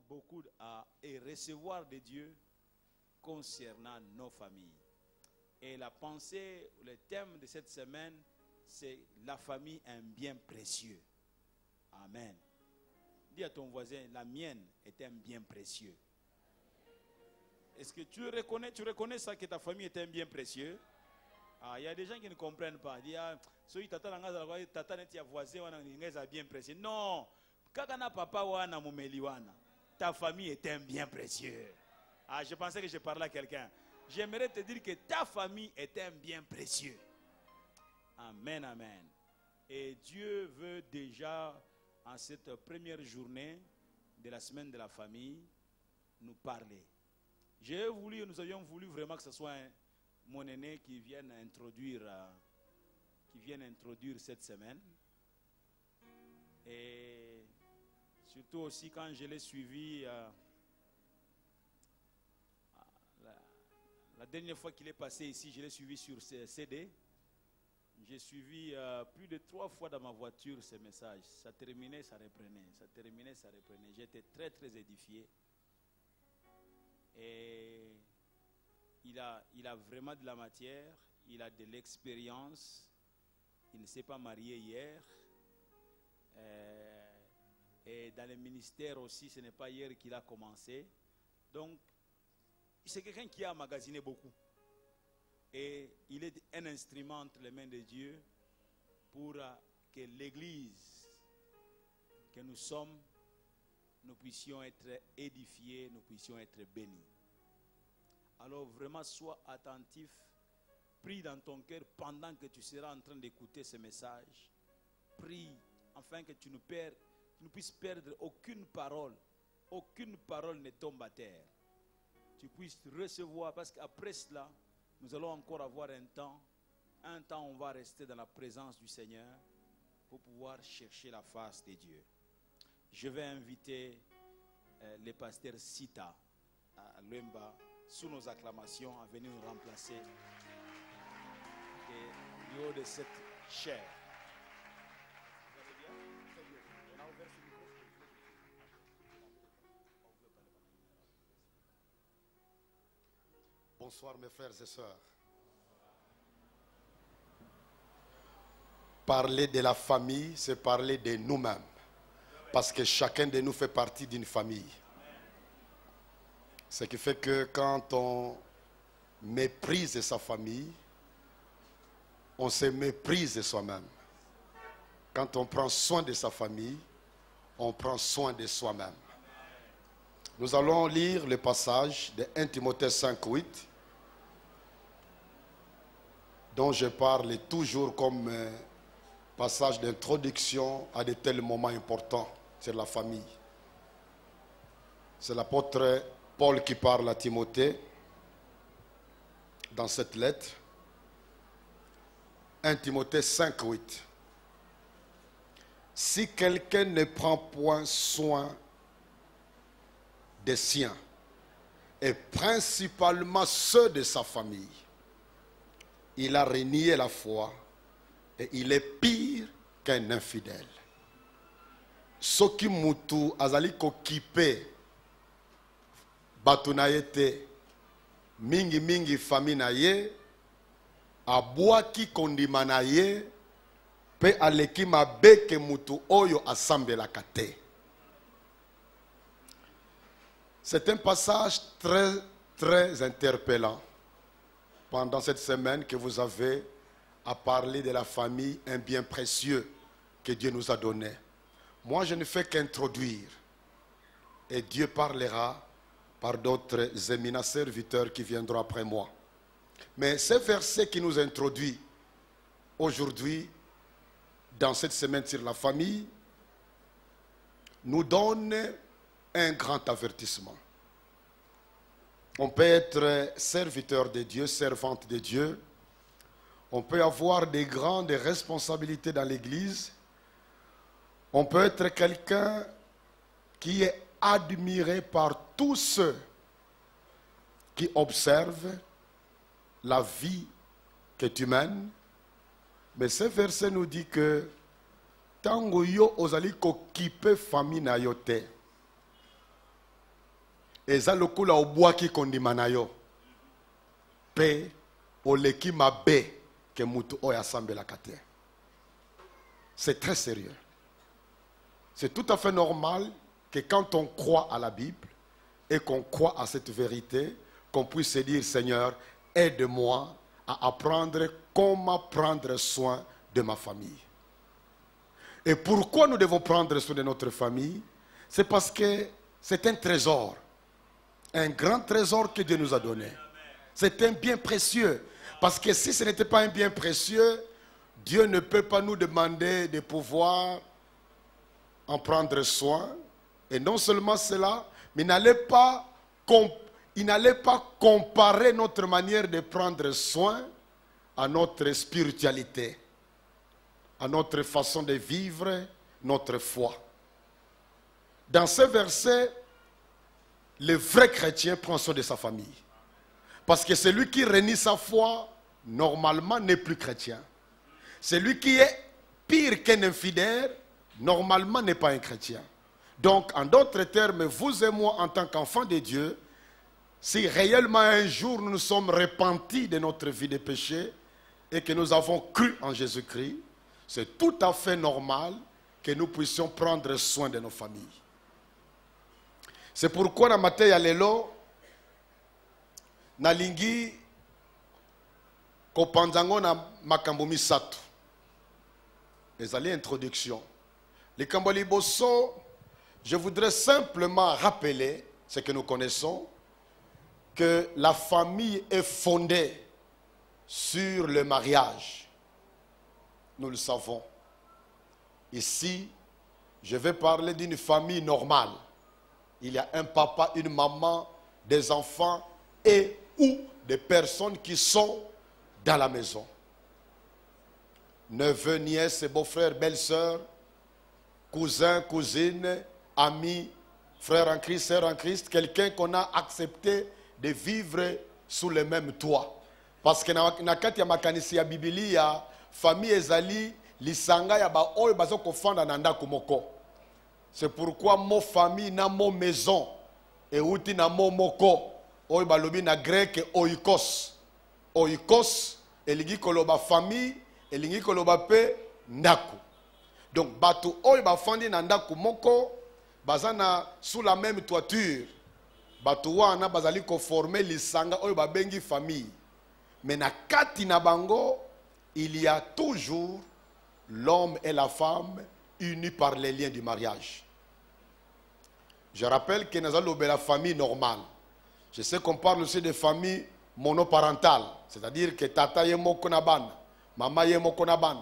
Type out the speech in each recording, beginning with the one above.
beaucoup à recevoir de Dieu concernant nos familles. Et la pensée, le thème de cette semaine, c'est la famille, un bien précieux. Amen. Dis à ton voisin, la mienne est un bien précieux. Est-ce que tu reconnais ça, que ta famille est un bien précieux? Ah, il y a des gens qui ne comprennent pas. Ils disent, bien précieux. Non. Ta famille est un bien précieux. Ah, je pensais que je parlais à quelqu'un. J'aimerais te dire que ta famille est un bien précieux. Amen, amen. Et Dieu veut déjà, en cette première journée de la semaine de la famille, nous parler. Nous avions voulu vraiment que ce soit mon aîné qui vienne introduire cette semaine. Et surtout aussi quand je l'ai suivi, la dernière fois qu'il est passé ici, je l'ai suivi sur CD. J'ai suivi plus de 3 fois dans ma voiture ces messages. Ça terminait, ça reprenait. Ça terminait, ça reprenait. J'étais très, très édifié. Et il a vraiment de la matière. Il a de l'expérience. Il ne s'est pas marié hier. Et dans le ministère aussi, ce n'est pas hier qu'il a commencé. Donc, c'est quelqu'un qui a emmagasiné beaucoup. Et il est un instrument entre les mains de Dieu pour que l'Église que nous sommes, nous puissions être édifiés, nous puissions être bénis. Alors vraiment, sois attentif, prie dans ton cœur pendant que tu seras en train d'écouter ce message. Prie afin que tu ne puisses perdre aucune parole ne tombe à terre. Tu puisses recevoir, parce qu'après cela, nous allons encore avoir un temps on va rester dans la présence du Seigneur pour pouvoir chercher la face de Dieu. Je vais inviter le pasteur Sita à Lemba, sous nos acclamations, à venir nous remplacer du haut de cette chair. Bonsoir mes frères et sœurs. Parler de la famille, c'est parler de nous-mêmes. Parce que chacun de nous fait partie d'une famille. Ce qui fait que quand on méprise sa famille, on se méprise soi-même. Quand on prend soin de sa famille, on prend soin de soi-même. Nous allons lire le passage de 1 Timothée 5:8, dont je parle toujours comme passage d'introduction à de tels moments importants sur la famille. C'est l'apôtre Paul qui parle à Timothée dans cette lettre. 1 Timothée 5:8. Si quelqu'un ne prend point soin des siens, et principalement ceux de sa famille, il a renié la foi et il est pire qu'un infidèle. Soki mutu azali kokipe batu na ye te, mingi famille na ye, abwaki kondima na ye, pe aleki mabe ke mutu oyo asambelaka te. C'est un passage très, très interpellant pendant cette semaine que vous avez à parler de la famille, un bien précieux que Dieu nous a donné. Moi, je ne fais qu'introduire et Dieu parlera par d'autres éminents serviteurs qui viendront après moi. Mais ce verset qui nous introduit aujourd'hui dans cette semaine sur la famille nous donne un grand avertissement. On peut être serviteur de Dieu, servante de Dieu. On peut avoir des grandes responsabilités dans l'Église. On peut être quelqu'un qui est admiré par tous ceux qui observent la vie que tu mènes. Mais ce verset nous dit que tango yo ozali ko kipe famille na yo te, eza lokula obwaki kondima na yo pe oleki mabe ke mutu oyo asambelaka te. C'est très sérieux. C'est tout à fait normal que quand on croit à la Bible et qu'on croit à cette vérité, qu'on puisse se dire, Seigneur, aide-moi à apprendre comment prendre soin de ma famille. Et pourquoi nous devons prendre soin de notre famille? C'est parce que c'est un trésor, un grand trésor que Dieu nous a donné. C'est un bien précieux. Parce que si ce n'était pas un bien précieux, Dieu ne peut pas nous demander de pouvoir en prendre soin. Et non seulement cela, mais il n'allait pas comparer notre manière de prendre soin à notre spiritualité, à notre façon de vivre notre foi. Dans ce verset, le vrai chrétien prend soin de sa famille. Parce que celui qui renie sa foi, normalement, n'est plus chrétien. Celui qui est pire qu'un infidèle, normalement, n'est pas un chrétien. Donc, en d'autres termes, vous et moi, en tant qu'enfants de Dieu, si réellement un jour nous nous sommes repentis de notre vie de péché et que nous avons cru en Jésus-Christ, c'est tout à fait normal que nous puissions prendre soin de nos familles. C'est pourquoi dans Matthieu Alelo, nalingi kopanzango na makambo misato. Ezali introduction. Les kamboli bosso, je voudrais simplement rappeler ce que nous connaissons, que la famille est fondée sur le mariage. Nous le savons. Ici, je vais parler d'une famille normale. Il y a un papa, une maman, des enfants et ou des personnes qui sont dans la maison. Neveux, nièces, beaux-frères, belles-sœurs, cousins, cousines, amis, frères en Christ, sœurs en Christ, quelqu'un qu'on a accepté de vivre sous le même toit. Parce que na kati ya makanisi ya Biblia, famille ezali lisanga ya ba oyo bazo kofanda na ndako moko. C'est pourquoi mon famille na mon maison et uti na mon moko oyo balobi na grec oikos. Oikos elingi koloba famille elingi koloba pe ndako. Donc bato oyo bafandi na ndako moko bazana sous la même toiture. Bato wana bazali ko former lisanga oyo babengi famille. Mais na kati na bango, il y a toujours l'homme et la femme unis par les liens du mariage. Je rappelle que nous avons la famille normale. Je sais qu'on parle aussi de famille monoparentale, c'est-à-dire que tata yemo konabana, maman yemo konabana,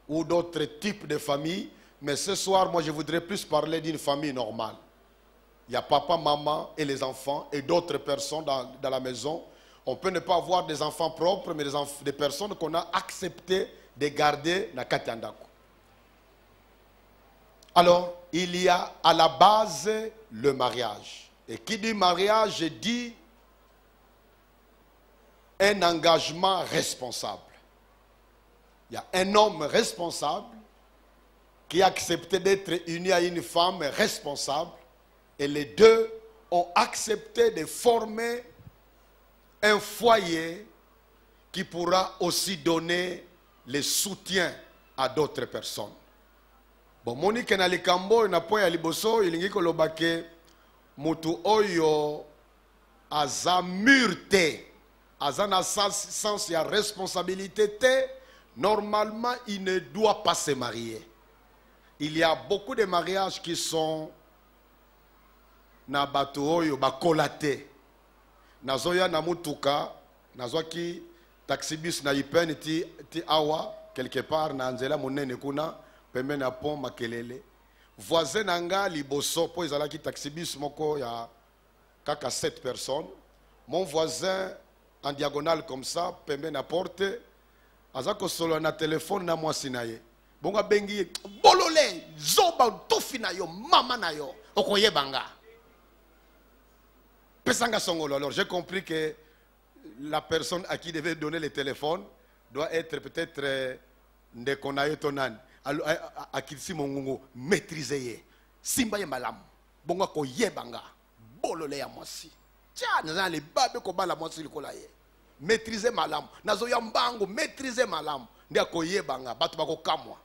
ou d'autres types de familles. Mais ce soir, moi, je voudrais plus parler d'une famille normale. Il y a papa, maman et les enfants et d'autres personnes dans la maison. On peut ne pas avoir des enfants propres, mais des personnes qu'on a accepté de garder na Katiandako. Alors, il y a à la base le mariage. Et qui dit mariage dit un engagement responsable. Il y a un homme responsable qui a accepté d'être uni à une femme responsable. Et les deux ont accepté de former un foyer qui pourra aussi donner le soutien à d'autres personnes. Bon, Monique na likambo na point ya liboso ilingi kolobake mutu oyo aza murte, aza na sens ya responsabilité te, normalement il ne doit pas se marier. Il y a beaucoup de mariages qui sont na bato oyo bakolate. Nazoya na mutuka, nazoki taxibus na ipen ti awa quelque part na nzela monene kuna pembe na pont Makelele. Voisin nanga liboso po ezalaki taxibus moko ya kaka 7 personnes. Mon voisin en diagonale comme ça pembe na porte azako solo na téléphone na mwasi na ye. Bonga bengi bolole zoba tofi na yo mama na yo okoyebanga. Alors j'ai compris que la personne à qui devait donner le téléphone doit être peut-être Ndekonaye Tonan. À qui si mongongo maîtriser. Simba ye malam. Bonga ko yebanga. bolole ya mwasi. Tiens, nous allons les babes ko bala mwasi likola ye. Maîtriser malamu. Nazo ya mbango maîtriser malamu. Ndia ko yebanga batu bako kamwa.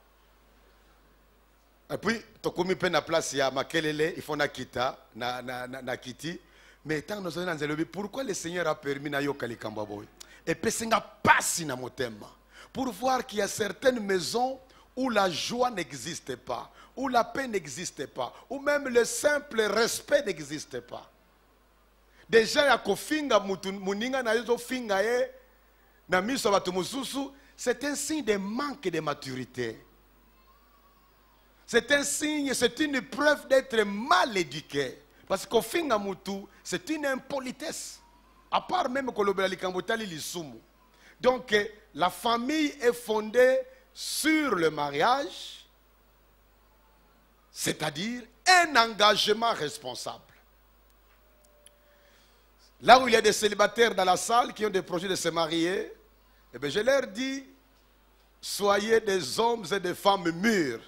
Et puis tokomi pe na place ya makelele, il faut na kita na kiti. Mais tant nous sommes dans le pourquoi le Seigneur a permis na yoka likambo boy. Et puis singa passe na motema. Pour voir qu'il y a certaines maisons où la joie n'existe pas, où la paix n'existe pas, où même le simple respect n'existe pas. Déjà ya kofinga muninga na yozo finga ye na miso batu mususu, c'est un signe de manque de maturité. C'est un signe, c'est une preuve d'être mal éduqué. Parce qu'au finga mutu, c'est une impolitesse. À part même que l'obéli kambotali lisumu. Donc la famille est fondée sur le mariage, c'est-à-dire un engagement responsable. Là où il y a des célibataires dans la salle qui ont des projets de se marier, eh bien je leur dis, soyez des hommes et des femmes mûrs.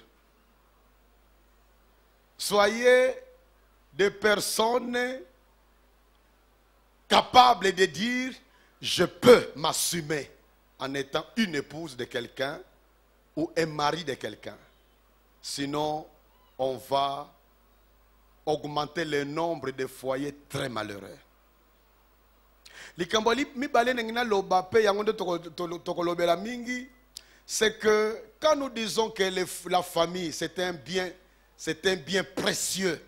Soyez des personnes capables de dire, je peux m'assumer en étant une épouse de quelqu'un ou un mari de quelqu'un. Sinon, on va augmenter le nombre de foyers très malheureux. C'est que quand nous disons que la famille, c'est un bien précieux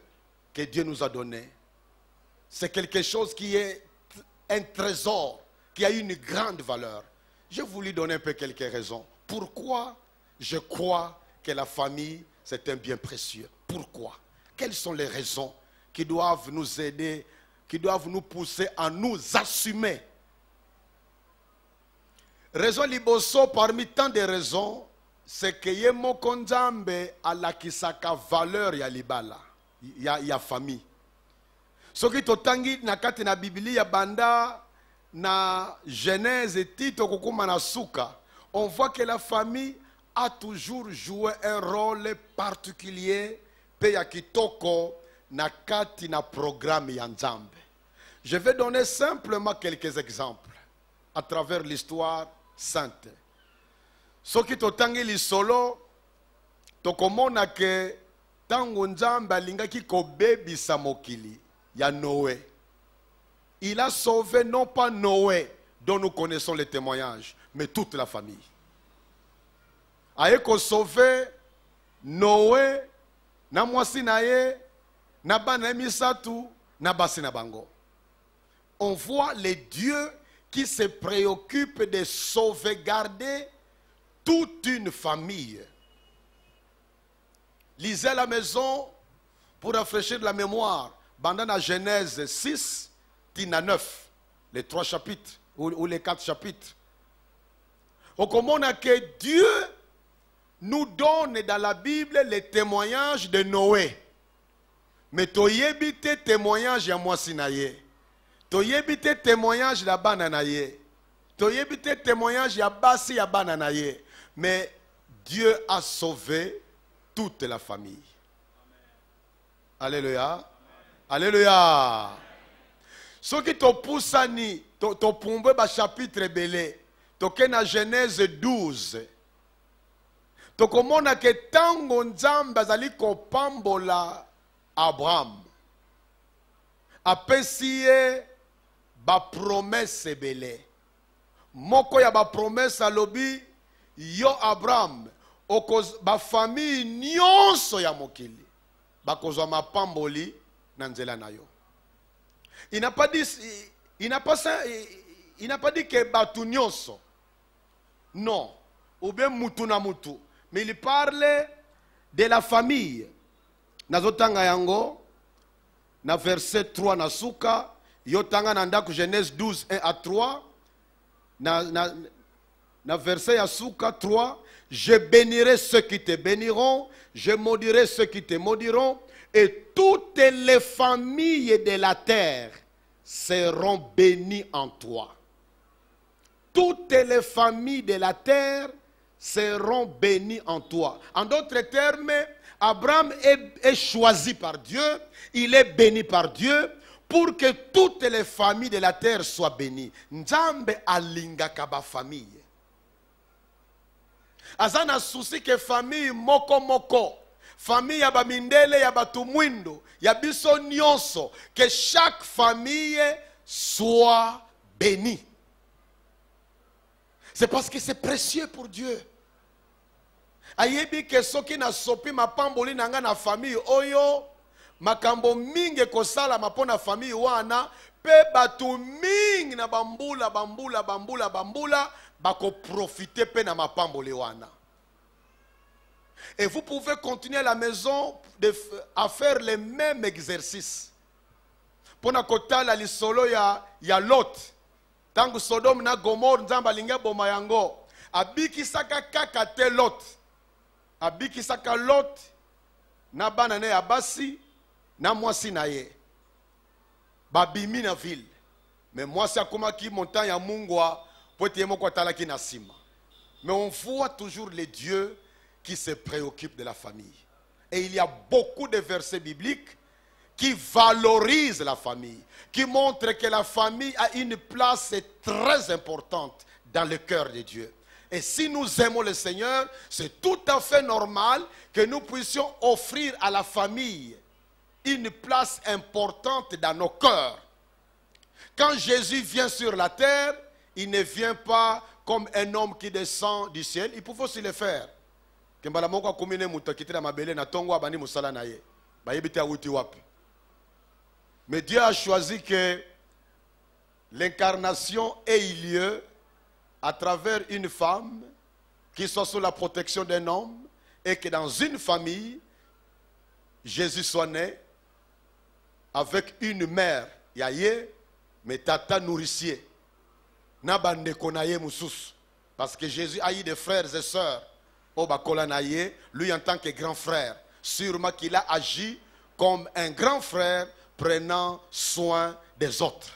que Dieu nous a donné. C'est quelque chose qui est un trésor, qui a une grande valeur. Je vais vous donner un peu quelques raisons. Pourquoi je crois que la famille, c'est un bien précieux? Pourquoi? Quelles sont les raisons qui doivent nous aider, qui doivent nous pousser à nous assumer? Raison liboso, parmi tant de raisons, c'est que yemo konzambe ala kisaka valeur ya libala, ya famille. Soki totangi na kati na Biblia banda na Genèse tito kokuma na suka, on voit que la famille a toujours joué un rôle particulier pe ya kitoko na kati na programme ya Nzambe. Je vais donner simplement quelques exemples à travers l'histoire sainte. Soki totangi lisolo tokomona ke tango Nzambe alingaki kobebisa mokili ya Noé. Il a sauvé non pas Noé dont nous connaissons les témoignages, mais toute la famille. Aeko sauvé Noé na mwasi na ye na bana misatu na basi na bango. On voit les dieux qui se préoccupent de sauvegarder toute une famille. Lisez à la maison pour rafraîchir la mémoire. Bandana Genèse 6, Tina 9, les 3 chapitres ou les 4 chapitres. Au comment on a que Dieu nous donne dans la Bible les témoignages de Noé. Mais toyebite témoignage ya mwasi na ye. Toyebite témoignage la bana na ye. Toyebite témoignage ya basi ya bana na ye. Mais Dieu a sauvé toute la famille. Amen. Alléluia. Alléluia. Ce qui te pousse à ni, te pombe ba chapitre belé, toke na Genèse 12. To komona ke tango Nzambe azali kopambola Abraham. Apesi ye ba promesse belé. Moko ya ba promesse alobi yo Abraham okoz ba famille nyonso ya mokili bakozwa mapamboli na nzela na yo. Il n'a pas dit que batu nyonso. Non, ou bien mutu na mutu, mais il parle de la famille. Nazotanga yango na verset 3 na suka, yotanga na ndako Genèse 12 1 à 3. Na verset ya suka 3, je bénirai ceux qui te béniront, je maudirai ceux qui te maudiront, et toutes les familles de la terre seront bénies en toi. Toutes les familles de la terre seront bénies en toi. En d'autres termes, Abraham est choisi par Dieu, il est béni par Dieu pour que toutes les familles de la terre soient bénies. Nzambe alingaka ba famille. Azana souci que famille moko, famille ya ba mindele ya batu mwindo, ya biso nyonso, que chaque famille soit bénie. C'est parce que c'est précieux pour Dieu. Ayebi ke soki na sopi mapamboli nanga na famille oyo, makambo mingi kosala mapona famille wana, pe batu mingi na bambula bako profiter pe na mapamboli wana. Et vous pouvez continuer à la maison à faire les mêmes exercices. Pona kotala lisolo ya Lot. Tangu Sodome na Gomorrhe nzamba linga boma yango. Abiki saka kaka te Lot. Abiki saka Lot na bana ne abasi na mwasi na ye. Babimi na ville. Mais mwasi akoma ki montagne ya mungwa pote moko talaki na sima. Mais on voit toujours les dieux qui se préoccupent de la famille. Et il y a beaucoup de versets bibliques qui valorisent la famille, qui montrent que la famille a une place très importante dans le cœur de Dieu. Et si nous aimons le Seigneur, c'est tout à fait normal que nous puissions offrir à la famille une place importante dans nos cœurs. Quand Jésus vient sur la terre, il ne vient pas comme un homme qui descend du ciel. Il pouvait aussi le faire. Mais Dieu a choisi que l'incarnation ait eu lieu à travers une femme qui soit sous la protection d'un homme et que dans une famille, Jésus soit né avec une mère, Yaye, mais tata nourricier. Parce que Jésus a eu des frères et sœurs. Lui en tant que grand frère, sûrement qu'il a agi comme un grand frère prenant soin des autres.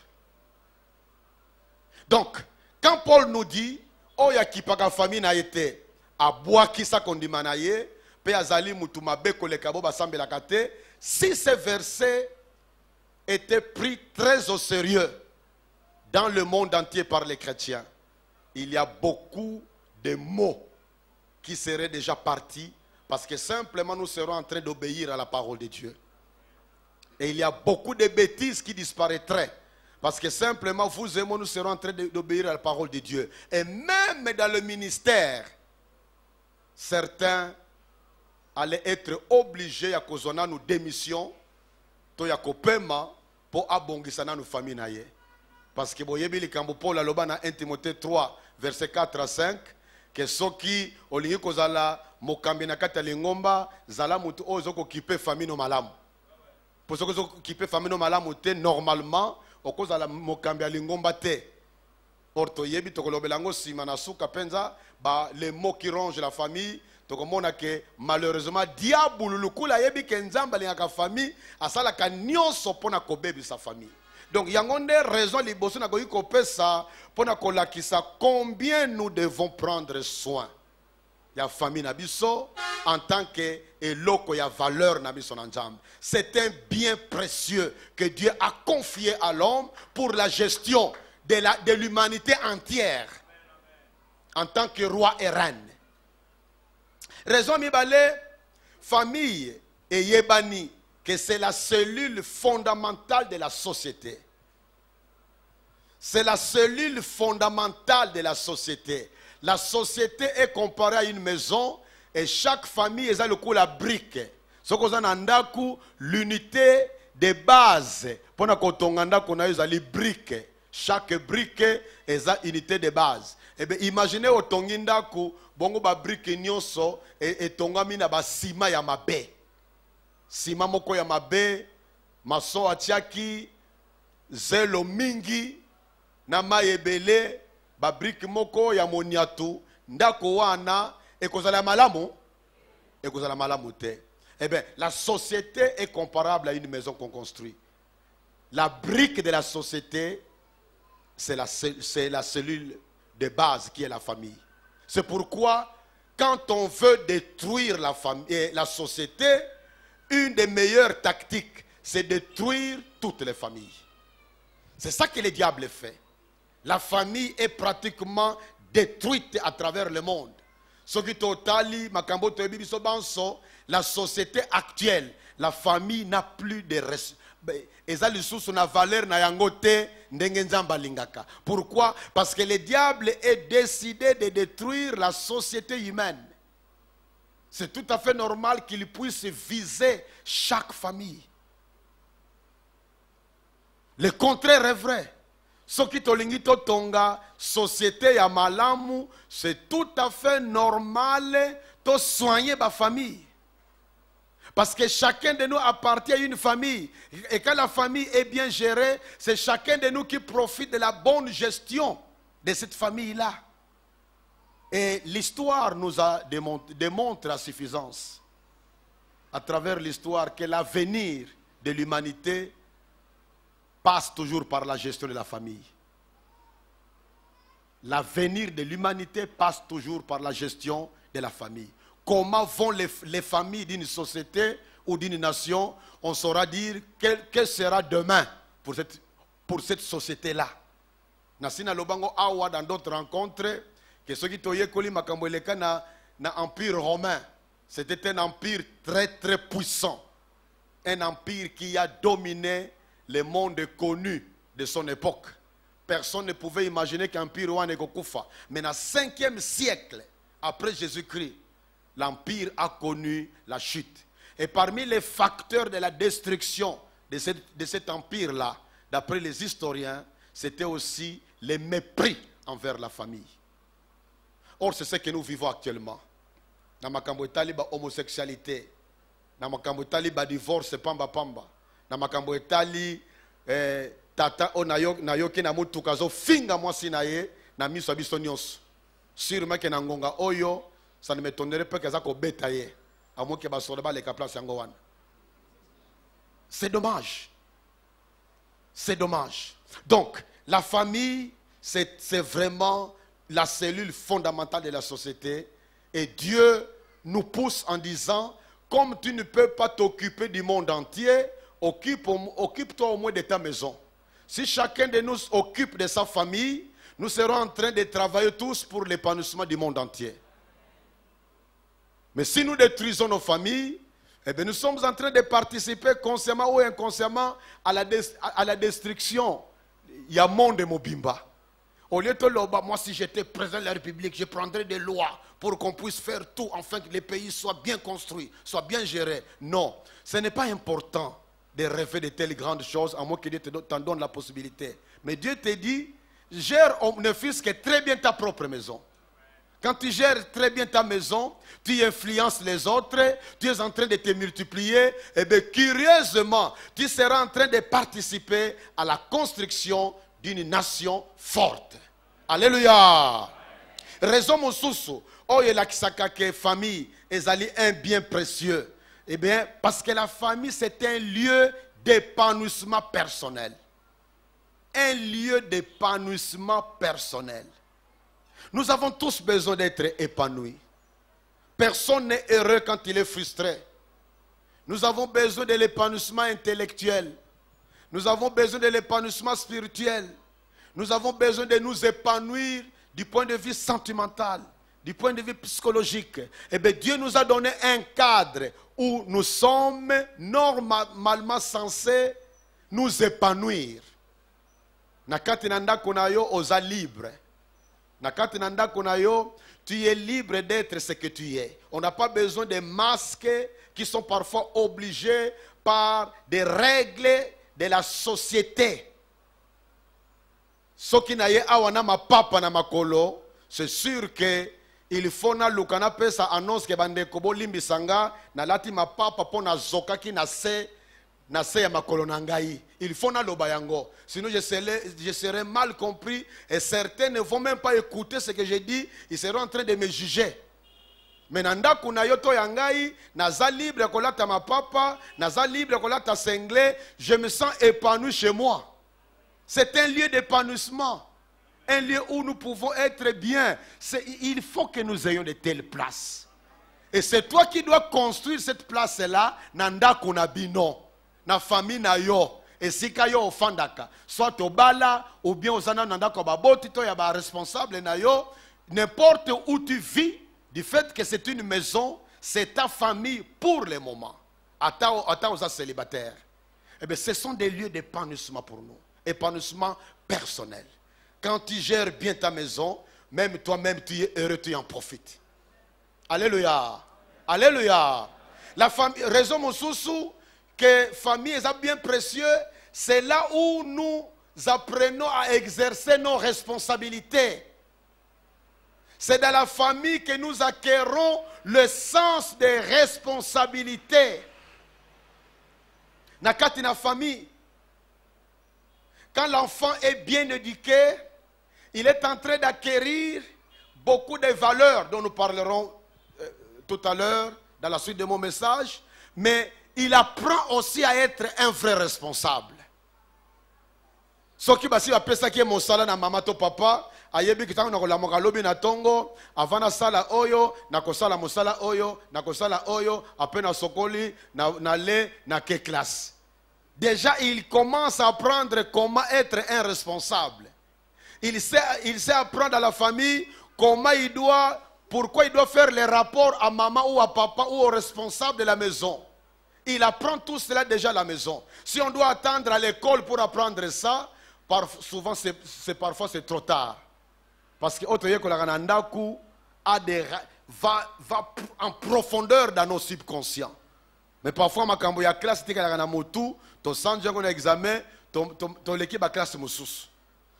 Donc, quand Paul nous dit, oh ya kipaka famille na été a bois qui sa kondimanaye, pe azali mutumabe kolekabo basambe la kate, si ce verset était pris très au sérieux dans le monde entier par les chrétiens, il y a beaucoup de mots qui seraient déjà partis parce que simplement nous serons en train d'obéir à la parole de Dieu. Et il y a beaucoup de bêtises qui disparaîtraient parce que simplement vous et moi nous serons en train d'obéir à la parole de Dieu. Et même dans le ministère, certains allaient être obligés à cause de nos démissions, to ya kopema pour abongisana nos familles. Parce que boyebi likambo Paul aloba na 1 Timothée 3 verset 4 à 5 que soki olingi kozala mokambi na kati ya lingomba zala mutu ozo ko kipe famille no malamu. Pour ceux qui kipe famille no malamu te normalement okozala mokambi ya lingomba te. Orto yebi tokolobelango sima na suka penza ba les mots qui rongent la famille tokomona que malheureusement diable lukula yebi ke nzamba lingaka famille asala ka nyonso pona kobebi sa famille. Donc, il y a une raison combien nous devons prendre soin. Il y a famille nabiso en tant que eloko il y a valeur nabiso nanjam. C'est un bien précieux que Dieu a confié à l'homme pour la gestion de l'humanité entière en tant que roi et reine. Raison mibale famille et yebani que c'est la cellule fondamentale de la société. C'est la cellule fondamentale de la société. La société est comparée à une maison et chaque famille est le coup la brique. Ce qu'on a l'unité de base. Pour qu'on a les briques. Chaque brique est une unité de base. Et bien imaginez au tongindaku bongo ba brique nyonso et tongami na ba sima ya mabe. Sima moko ya mabe, maso atiaki, zelo mingi, na mayebele, babrik moko ya moniatu, ndako wana, ekozala malamu, ekozala malamu te. Eh bien, la société est comparable à une maison qu'on construit. La brique de la société, c'est la cellule de base qui est la famille. C'est pourquoi, quand on veut détruire la société, une des meilleures tactiques, c'est détruire toutes les familles. C'est ça que le diable fait. La famille est pratiquement détruite à travers le monde. Ce qui totali, la société actuelle, la famille n'a plus de respect. Pourquoi? Parce que le diable est décidé de détruire la société humaine. C'est tout à fait normal qu'il puisse viser chaque famille. Le contraire est vrai. Ce qui tolingito tonga société ya malamu, c'est tout à fait normal de soigner ma famille. Parce que chacun de nous appartient à une famille. Et quand la famille est bien gérée, c'est chacun de nous qui profite de la bonne gestion de cette famille-là. Et l'histoire nous démontre à suffisance, à travers l'histoire, que l'avenir de l'humanité passe toujours par la gestion de la famille. L'avenir de l'humanité passe toujours par la gestion de la famille. Comment vont les familles d'une société ou d'une nation, on saura dire quel sera demain pour cette société-là. Nasina Lobango Awa dans d'autres rencontres, que ceux qui toye koli makamboleka na empire romain, c'était un empire très très puissant. Un empire qui a dominé le monde connu de son époque. Personne ne pouvait imaginer qu'un empire roi ne gokufa. Mais dans le 5e siècle, après Jésus-Christ, l'empire a connu la chute. Et parmi les facteurs de la destruction de cet empire-là, d'après les historiens, c'était aussi le mépris envers la famille. Or, c'est ce que nous vivons actuellement. Dans ma kamboetali ba homosexualité, dans ma kamboetali ba divorce pamba pamba, dans ma kamboetali tata o nayoki na mutuka zo finga mwasi na ye na miso abiso nyonso. Sûrement que na ngonga oyo, ça ne m'étonnerait pas que ça kobeta ye, à moins que ba sorba le place yango wana. C'est dommage. C'est dommage. Donc, la famille, c'est vraiment la cellule fondamentale de la société. Et Dieu nous pousse en disant, comme tu ne peux pas t'occuper du monde entier, occupe-toi au moins de ta maison. Si chacun de nous occupe de sa famille, nous serons en train de travailler tous pour l'épanouissement du monde entier. Mais si nous détruisons nos familles, eh bien nous sommes en train de participer consciemment ou inconsciemment à la destruction. Il y a monde de Mobimba. Au lieu de l'Oba, moi si j'étais président de la République, je prendrais des lois pour qu'on puisse faire tout afin que les pays soient bien construits, soient bien gérés. Non, ce n'est pas important de rêver de telles grandes choses, à moins que Dieu t'en donne la possibilité. Mais Dieu te dit, gère ne fût-ce que très bien ta propre maison. Quand tu gères très bien ta maison, tu influences les autres, tu es en train de te multiplier, et bien curieusement, tu seras en train de participer à la construction d'une nation forte. Alléluia. Raison mosusu, oye la kisaka que famille ezali un bien précieux. Eh bien, parce que la famille c'est un lieu d'épanouissement personnel. Un lieu d'épanouissement personnel. Nous avons tous besoin d'être épanouis. Personne n'est heureux quand il est frustré. Nous avons besoin de l'épanouissement intellectuel. Nous avons besoin de l'épanouissement spirituel. Nous avons besoin de nous épanouir du point de vue sentimental, du point de vue psychologique. Eh bien, Dieu nous a donné un cadre où nous sommes normalement censés nous épanouir. Nakati nanda kunayo oza libre. Nakati nanda kunayo, tu es libre d'être ce que tu es. On n'a pas besoin de masques qui sont parfois obligés par des règles de la société. Soki na ye awana ma papa na makolo, c'est sûr que il faut na lukana pesa annonce que bande kobo limbi sanga na lati ma papa pona zoka ki na se ya makolo na ngai. Il faut na loba yango. Sinon je serai mal compris et certains ne vont même pas écouter ce que je dis, ils seront en train de me juger. Mais nanda kuna yoto yangai, naza libre kolata ma papa, naza libre kolata sengle, je me sens épanoui chez moi. C'est un lieu d'épanouissement, un lieu où nous pouvons être bien. Il faut que nous ayons de telles places. Et c'est toi qui dois construire cette place-là, nanda kuna bino, na famille na yo. esika yo ofandaka soit obala ou bien ozana nandako baboti to ya ba responsable na yo, n'importe où tu vis, du fait que c'est une maison, c'est ta famille pour le moment. Attends aux célibataires. Eh bien, ce sont des lieux d'épanouissement pour nous. Épanouissement personnel. Quand tu gères bien ta maison, même toi-même tu es heureux, tu en profites. Alléluia. Alléluia. La famille, raison mon sous que famille est bien précieux, c'est là où nous apprenons à exercer nos responsabilités. C'est dans la famille que nous acquérons le sens des responsabilités. Nakati na famille, quand l'enfant est bien éduqué, il est en train d'acquérir beaucoup de valeurs dont nous parlerons tout à l'heure dans la suite de mon message, mais il apprend aussi à être un vrai responsable. Ce qui va se qui est mon salaire na maman to papa, ayebi kitanga na kolamoka lobi na tongo, avana sala oyo, na kosala mosala oyo, na kosala oyo, apena sokoli, na le, na ke classe. Déjà, il commence à apprendre comment être un responsable. Il sait apprendre à la famille comment pourquoi il doit faire les rapports à maman ou à papa ou au responsable de la maison. Il apprend tout cela déjà à la maison. Si on doit attendre à l'école pour apprendre ça, souvent parfois c'est trop tard. Parce que autre va en profondeur dans nos subconscients. Mais parfois ma kambo ya classe tika motu, to sanje qu'on examen, to l'équipe à classe moussous.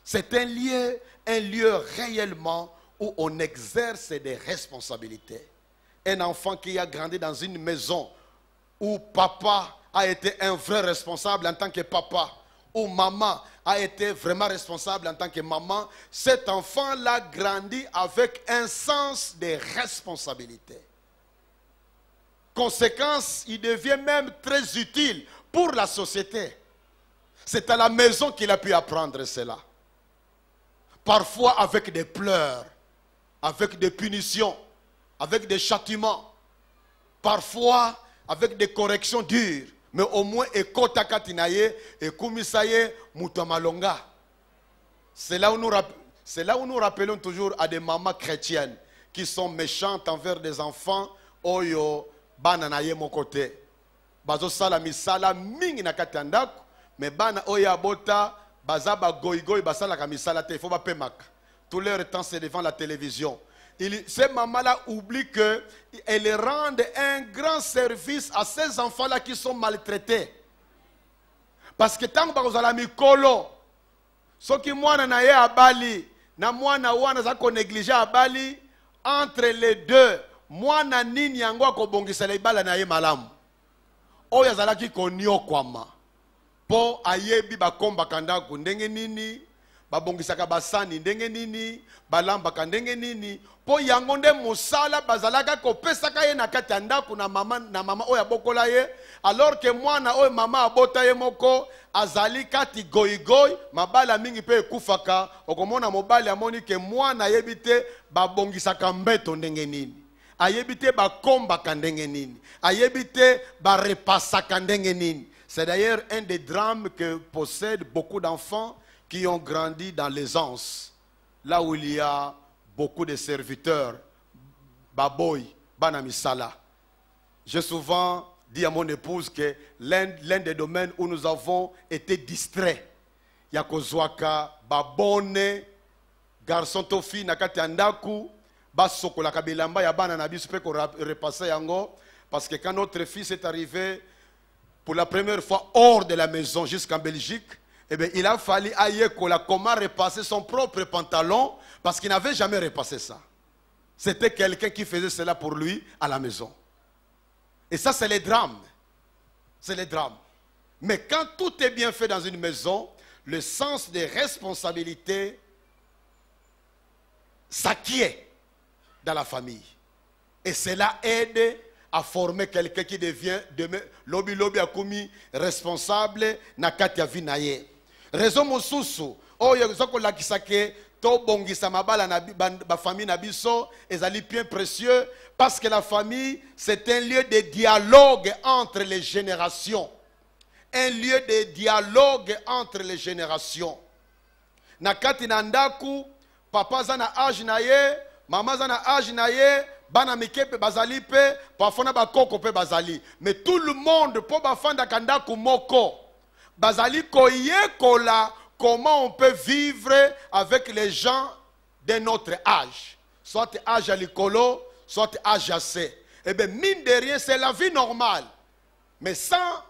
C'est un lieu réellement où on exerce des responsabilités. Un enfant qui a grandi dans une maison où papa a été un vrai responsable en tant que papa, où maman a été vraiment responsable en tant que maman, cet enfant-là grandit avec un sens de responsabilité. Conséquence, il devient même très utile pour la société. C'est à la maison qu'il a pu apprendre cela. Parfois avec des pleurs, avec des punitions, avec des châtiments, parfois avec des corrections dures, mais au moins ekota katinaye et kumisaye mutamalonga. C'est là où nous rappelons toujours à des mamans chrétiennes qui sont méchantes envers des enfants. Oyo bana na ye mon côté. Bazo sala misala mingi na katandako, mais bana oya bota bazaba goigoy basala ka misala te, il faut ba pemaka. Tout leur temps c'est devant la télévision. Ces mamans-là oublient qu'elles rendent un grand service à ces enfants-là qui sont maltraités. Parce que tant que vous avez mis kolo, ce qui moi na ye abali, na moi na wana za ko négliger abali, entre les deux, moi na nini yango ko bongisa le bala na ye malamu. Oya zalaki ko nyokwama. Po ayebi ba komba kanda ko ndenge nini, ba bongisaka basani ndenge nini, balamba kandenge nini. Po yangonde musala bazalaka ko pesaka ye na kati ya ndako na mama oya bokola ye, alors que mwana oyo mama abota ye moko azali kati goigoi mabala mingi pe ekufaka. Okomona mobali amoni ke mwana yebite babongisaka mbeto ndenge nini, ayebite bakombaka ndenge nini, ayebite barepasaka ndenge nini. C'est d'ailleurs un des drames que possèdent beaucoup d'enfants qui ont grandi dans l'aisance, là où il y a beaucoup de serviteurs, baboy, banamisala. J'ai souvent dit à mon épouse que l'un des domaines où nous avons été distraits, yakozwaka, babone, garçon to fille, nakati andaku, basokola kabilamba ya bana na biso pe ko repasser yango, parce que quand notre fils est arrivé pour la première fois hors de la maison jusqu'en Belgique, eh bien, il a fallu ayekola comment repasser son propre pantalon, parce qu'il n'avait jamais repassé ça. C'était quelqu'un qui faisait cela pour lui à la maison. Et ça, c'est les drames. C'est les drames. Mais quand tout est bien fait dans une maison, le sens des responsabilités s'acquiert dans la famille. Et cela aide à former quelqu'un qui devient lobi akumi responsable na kati ya vinaye. Raison mosusu oyo zoko lakisake to bongisa mabala na ba famille na biso ezali bien précieux, parce que la famille c'est un lieu de dialogue entre les générations, un lieu de dialogue entre les générations. Nakati na ndaku, papa zana âge na ye, maman zana âge na ye, bana mikepe bazali pe, pafona bakoko pe bazali. Mais tout le monde po bafanda kandaku moko. Bazali koye kola comment on peut vivre avec les gens de notre âge. Soit âge à l'écolo, soit âge assez. Eh bien, mine de rien, c'est la vie normale. Mais sans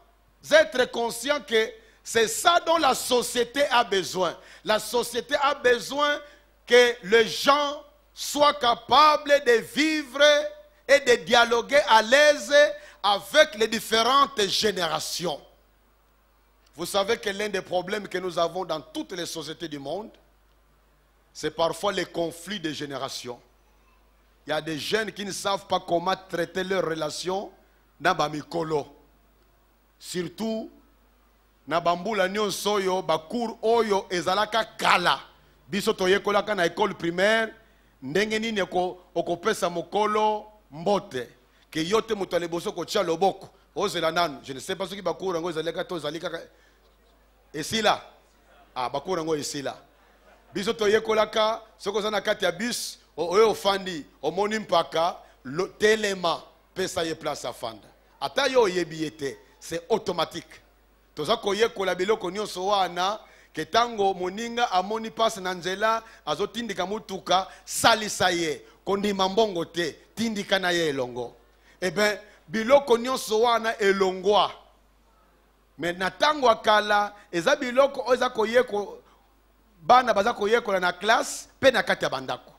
être conscient que c'est ça dont la société a besoin. La société a besoin que les gens soient capables de vivre et de dialoguer à l'aise avec les différentes générations. Vous savez que l'un des problèmes que nous avons dans toutes les sociétés du monde, c'est parfois les conflits de générations. Il y a des jeunes qui ne savent pas comment traiter leurs relations dans Bamikolo. Surtout, na bambula nyonso yo bakour oyo ezalaka kala. Biso toyekolaka na école primaire, ndenge nini okopesa mokolo mbote. Ke yote mutu aleboso kotia loboko. Ozela nanu. Je ne sais pas ce qui bakour ngo ezaleka to ezalika. Esila. Ah, bakour ngo esila. Biso toyekolaka soko zana kati ya bus oyo fandi omoni mpaka telema pesa ye place afanda. Ata yo yebiyete, c'est automatique. Toza koyekola biloko nyonso wana ketango moninga amoni passe na nzela azotindika mutuka salisa ye kondima mbongo te tindika na ye elongo. Eh ben biloko nyonso wana elongwa. Mais na tango akala eza biloko oza koyeko bana baza koyekola na classe pe na kati ya bandako.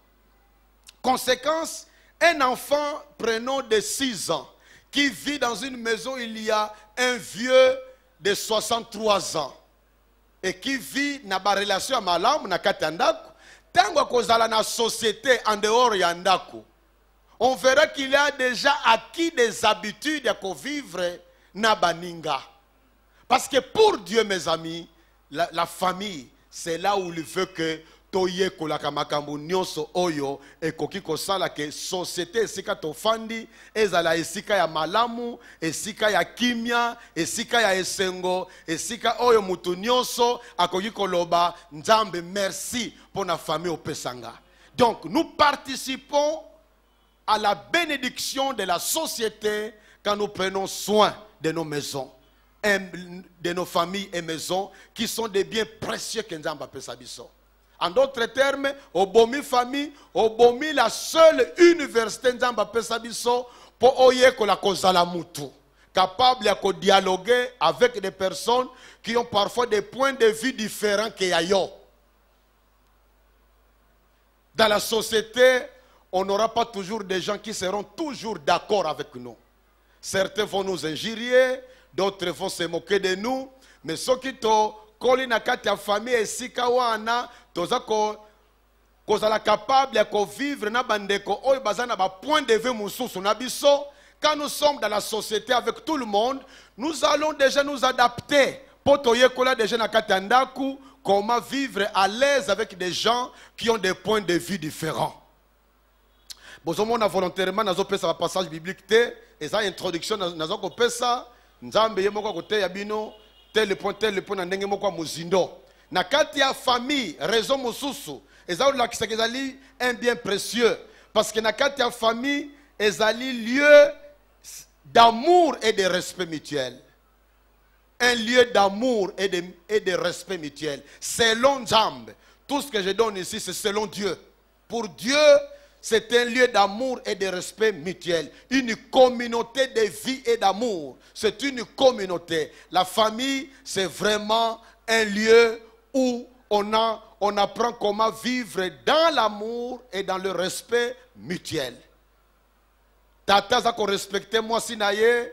Conséquence, un enfant prenant de 6 ans qui vit dans une maison où il y a un vieux de 63 ans et qui vit na ba relation malamu na kati ya ndako, tango kozala na société en dehors ya ndako, on verra qu'il a déjà acquis des habitudes à vivre na baninga. Parce que pour Dieu, mes amis, la famille, c'est là où il veut que toye kolaka makambo nyonso oyo ekoki kosala ke société esika tofandi ezala esika ya malamu, esika ya kimia, esika ya esengo, esika oyo mutu nyonso akoki koloba nzambe merci pour la famille opesanga. Donc nous participons à la bénédiction de la société quand nous prenons soin de nos maisons, de nos familles et maisons qui sont des biens précieux que nzambe apesa biso. En d'autres termes, obomi famille, obomi la seule université nzamba pesa biso po oye ko la kozala mutu, capable de dialoguer avec des personnes qui ont parfois des points de vue différents que yo. Dans la société, on n'aura pas toujours des gens qui seront toujours d'accord avec nous. Certains vont nous injurier, d'autres vont se moquer de nous, mais ceux qui t'ont koli na kati ya famille esika wana toza kozala capable ya vivre na bandeko oyo bazana ba point de vue mususu na biso. Quand nous sommes dans la société avec tout le monde, nous allons déjà nous adapter pour toyekola déjà na kati ya ndaku comment vivre à l'aise avec des gens qui ont des points de vue différents. Bozomona volontairement nazo pesa passage biblique te eza introduction nazo ko pesa nzambe yemoko kote ya bino tel point na ndenge moko muzindo. Na kati ya famille, raison mususu, ezali la kisaki un bien précieux. Parce que na kati ya famille, ezali lieu d'amour et de respect mutuel. Un lieu d'amour et de respect mutuel. Selon Nzambe, tout ce que je donne ici, c'est selon Dieu. Pour Dieu, c'est un lieu d'amour et de respect mutuel. Une communauté de vie et d'amour. C'est une communauté. La famille, c'est vraiment un lieu où on apprend comment vivre dans l'amour et dans le respect mutuel. Tata zako respecter moi si naye,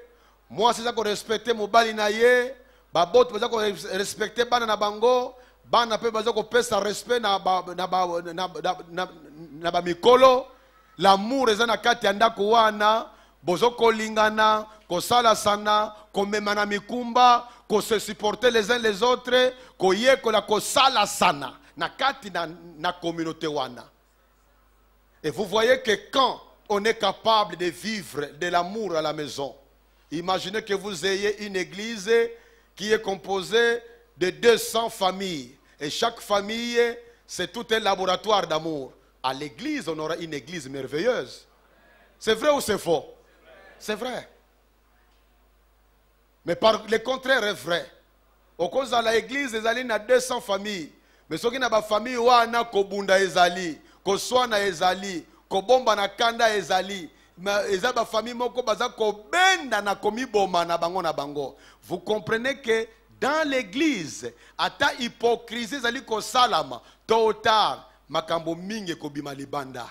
moi si zako respecter mobali naye, babot zako respecter bana na bango, bana pe bazako pesa respect na ba mikolo. L'amour est na kati andako wana, bozoko lingana, ko sala sana, ko memana mikumba, ko se supporter les uns les autres, ko yeko la ko sala sana, na kati na communauté wana. Et vous voyez que quand on est capable de vivre de l'amour à la maison, imaginez que vous ayez une église qui est composé de 200 familles. Et chaque famille, c'est tout un laboratoire d'amour. À l'église, on aura une église merveilleuse. C'est vrai ou c'est faux? C'est vrai. Mais par le contraire est vrai. Au cause de l'église, il y a 200 familles. Mais ce qui n'a pas famille, il y a Kobunda ezali, Koswana ezali, Kobomba na Kanda ezali. Ezaba famille moko baza kobenda na komi boma na bango na bango. Vous comprenez que dans l'église, ata hypocrisie ezali ko salama, tôt ou tard, makambo mingi kobima libanda.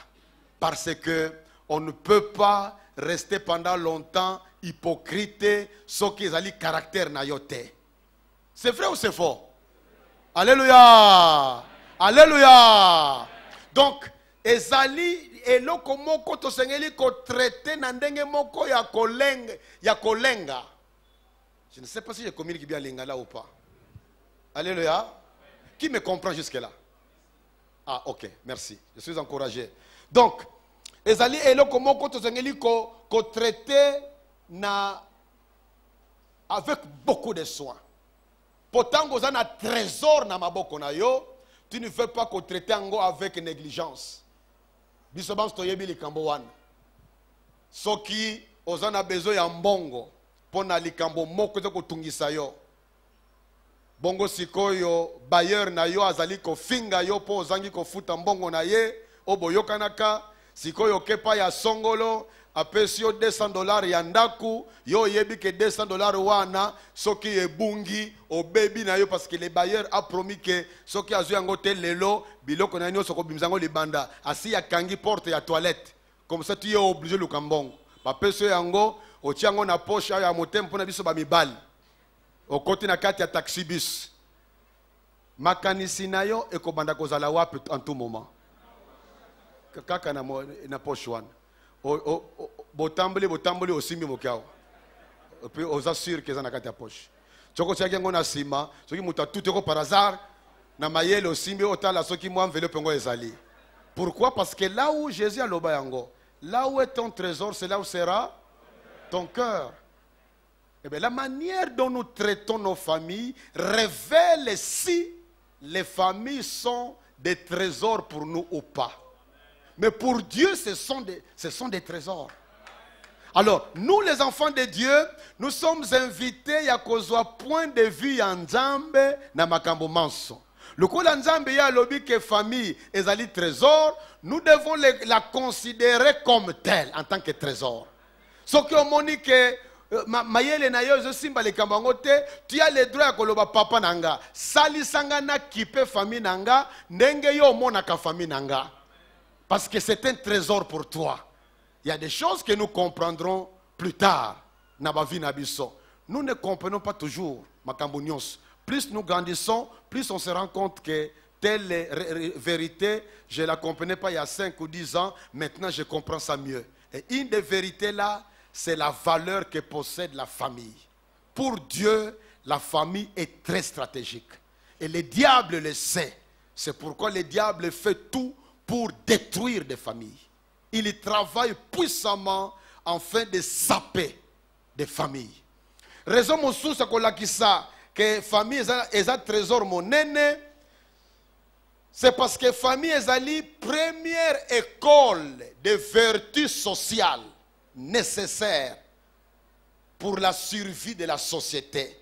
Parce que on ne peut pas rester pendant longtemps hypocrite, ce qui est caractère na yote. C'est vrai ou c'est faux? Alléluia! Alléluia! Donc, ezali eloko moko to sengeli ko traiter na ndenge moko ya kolenga. Je ne sais pas si j'ai communiqué bien lingala ou pas. Alléluia! Qui me comprend jusque là? Ah, ok, merci. Je suis encouragé. Donc, ezali eloko moko to sengeli ko traiter na avec beaucoup de soin. Pourtant, vous avez un trésor dans maboko na yo, tu ne veux pas qu'on traite ango avec négligence. Bisobans toyebi likambo wana. Soki ozana besoin ya mbongo pona likambo moko zo kotungisa yo. Bongo sikoyo bailleur na yo azali ko finga yo po ozangi ko futa mbongo na ye, oboyokanaka sikoyo kepa ya songolo apesi yo $200 ya ndaku, yo yebi ke $200 wana soki ebungi obebi na yo parce que le bailleur a promis que soki azu yango te lelo biloko na nyo soko bimzango libanda asi ya kangi porte ya toilette, comme ça tu es obligé luka mbongo bapesi yango otiango na poche ya motem mpona biso ba mibali okoti na kati ya taxi bus makanisi na yo ekobanda kozala wapi en tout moment kaka na poche wana botamboli osimbi mokiao puis aux assure que ça n'a qu'à ta poche choko tiaki ngo na sima soki muta tout eko par hasard na mayele osimbi otala soki mo enveloppe ngo ezali. Pourquoi? Parce que là où Jésus a loba yango, là où est ton trésor, c'est là où sera ton cœur. Et bien la manière dont nous traitons nos familles révèle si les familles sont des trésors pour nous ou pas. Mais pour Dieu, ce sont des trésors. Alors, nous les enfants de Dieu, nous sommes invités à kozwa point de vue en Nzambe na makambo manso. Le coup Nzambe ya lobi que famille ezali trésor, nous devons la considérer comme telle en tant que trésor. Ce qui on moni que mayele na yo simba le kambango te, tu as le droit à koloba papa nanga, sali sanga na kipe famille nanga, ndenge yo mona ka famille nanga. Parce que c'est un trésor pour toi. Il y a des choses que nous comprendrons plus tard. Nous ne comprenons pas toujours. Plus nous grandissons, plus on se rend compte que telle vérité, je ne la comprenais pas il y a 5 ou 10 ans. Maintenant, je comprends ça mieux. Et une des vérités là, c'est la valeur que possède la famille. Pour Dieu, la famille est très stratégique. Et le diable le sait. C'est pourquoi le diable fait tout pour détruire des familles. Il travaille puissamment afin de saper des familles. Raison mosusu sakolakisa que famille est un trésor monene, c'est parce que famille est la première école de vertu sociale nécessaire pour la survie de la société.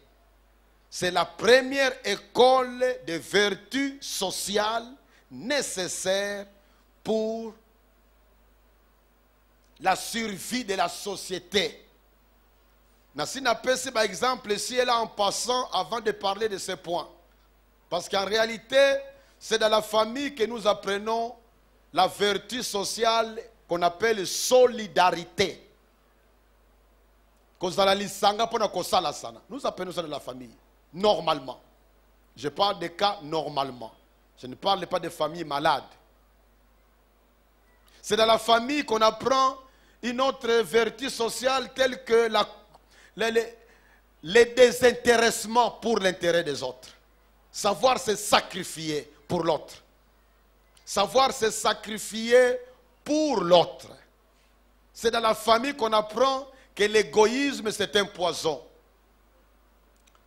C'est la première école de vertu sociale nécessaire pour la survie de la société. Nassina Pesse, par exemple, ici et là en passant avant de parler de ces points. Parce qu'en réalité, c'est dans la famille que nous apprenons la vertu sociale qu'on appelle solidarité. Nous apprenons ça dans la famille, normalement. Je parle des cas normalement. Je ne parle pas de familles malades. C'est dans la famille qu'on apprend une autre vertu sociale telle que le désintéressement pour l'intérêt des autres. Savoir se sacrifier pour l'autre. Savoir se sacrifier pour l'autre. C'est dans la famille qu'on apprend que l'égoïsme c'est un poison.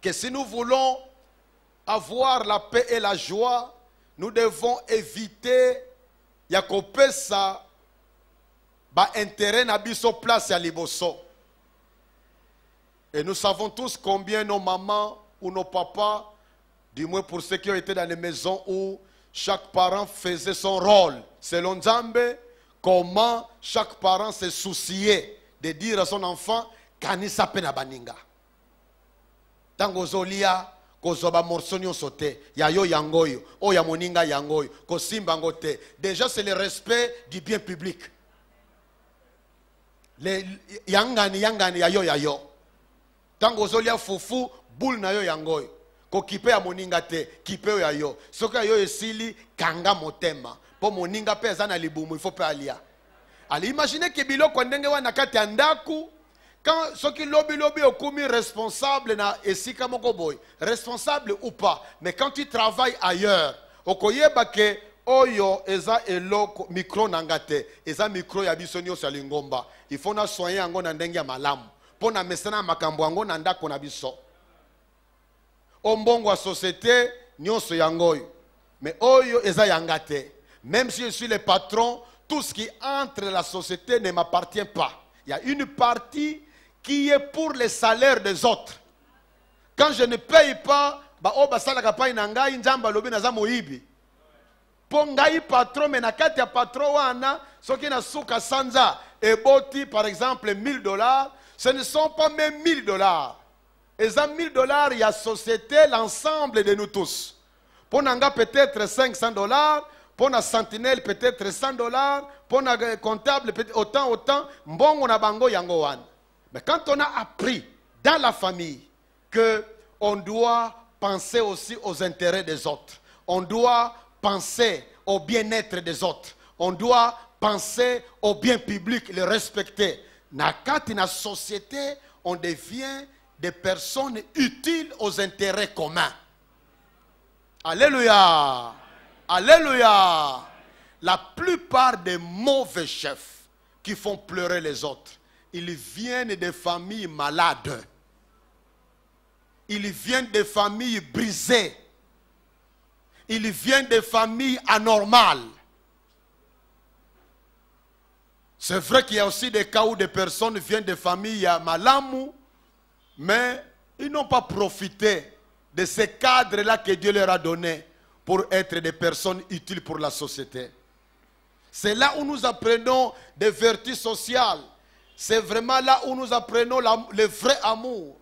que si nous voulons avoir la paix et la joie, nous devons éviter yakopesa ba intérêt na biso place ya liboso. Et nous savons tous combien nos mamans ou nos papas, du moins pour ceux qui ont été dans les maisons où chaque parent faisait son rôle, selon Nzambe, comment chaque parent se souciait de dire à son enfant kanisa pena baninga. Tango zolia kozoba morsonio sote yayo yangoyo o ya moninga yangoyo ko simba ngote. Déjà c'est le respect du bien public. Les yangani yayo. Tango zolia fufu boule na yo yangoyo. Ko kipe ya moninga te, kipe yo yayo. Soka yo esili kanga motema. Po moninga pe za na libumu, il faut pas alia. Allez, imaginez que biloko ndenge wana kati ya ndaku, quand ceux qui lobby okumi responsable na esika moko boy, responsable ou pas, mais quand tu travailles ailleurs, okoyeba ke oyo eza eloko micro nangate, eza micro ya biso nyonso ya lingomba. Il faut na soigner yango na ndenge ya malamu. Pona mesana makambo yango na ndako na biso. Ombongo wa société nyonso yangoyo. Mais oyo eza yangate. Même si je suis le patron, tout ce qui entre la société ne m'appartient pas. Il y a une partie qui est pour les salaires des autres. Quand je ne paye pas, patron, mais nakati ya patron wana, soki na suka sanza, eboti par exemple $1000, ce ne sont pas même $1000. Et ça $1000, il y a société, l'ensemble de nous tous. Pour nanga peut-être $500. Pour la sentinelle, peut-être $100. Pour la comptable, peut-être autant. Mbongo na bango yango wan. Mais quand on a appris dans la famille qu'on doit penser aussi aux intérêts des autres, on doit penser au bien-être des autres, on doit penser au bien public, le respecter. Nakati na société, on devient des personnes utiles aux intérêts communs. Alléluia. Alléluia. La plupart des mauvais chefs qui font pleurer les autres, ils viennent de familles malades. Ils viennent de familles brisées. Ils viennent de familles anormales. C'est vrai qu'il y a aussi des cas où des personnes viennent de familles malamu, mais ils n'ont pas profité de ces cadres-là que Dieu leur a donnés pour être des personnes utiles pour la société. C'est là où nous apprenons des vertus sociales. C'est vraiment là où nous apprenons le vrai amour.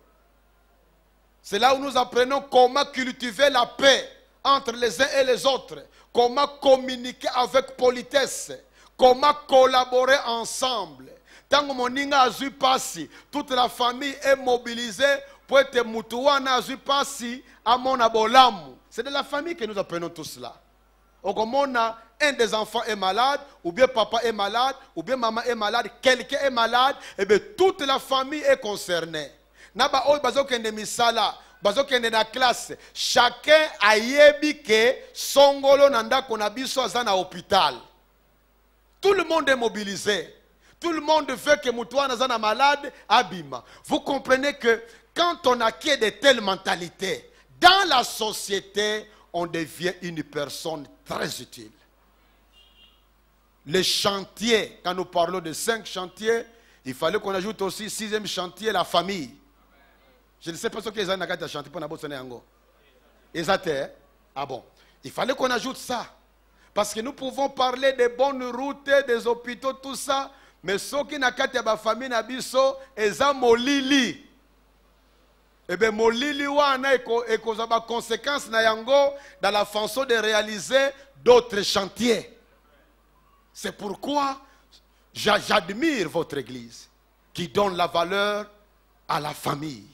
C'est là où nous apprenons comment cultiver la paix entre les uns et les autres. Comment communiquer avec politesse. Comment collaborer ensemble. Tant que moninga azui passi, toute la famille est mobilisée pour être mutuana azui passi à mon abolamu. C'est de la famille que nous apprenons tout cela. Au comme un des enfants est malade, ou bien papa est malade, ou bien maman est malade, quelqu'un est malade, et bien toute la famille est concernée. Naba oy bazokende misala, bazokende na classe. Chacun a yebi que songolo nanda konabiso azana hôpital. Tout le monde est mobilisé. Tout le monde veut que Moutouana zana malade abima. Vous comprenez que quand on acquiert de telles mentalités, dans la société, on devient une personne très utile. Les chantiers, quand nous parlons de 5 chantiers, il fallait qu'on ajoute aussi 6e chantier, la famille. Je ne sais pas ce que les gens ont chanté pour Nabosone Yango. Exact. Ah bon. Il fallait qu'on ajoute ça. Parce que nous pouvons parler des bonnes routes, des hôpitaux, tout ça. Mais ce qui n'a qu'à la famille Nabiso, eza molili. Eh bien, molili wana et des conséquences na yango dans la façon de réaliser d'autres chantiers. C'est pourquoi j'admire votre église qui donne la valeur à la famille,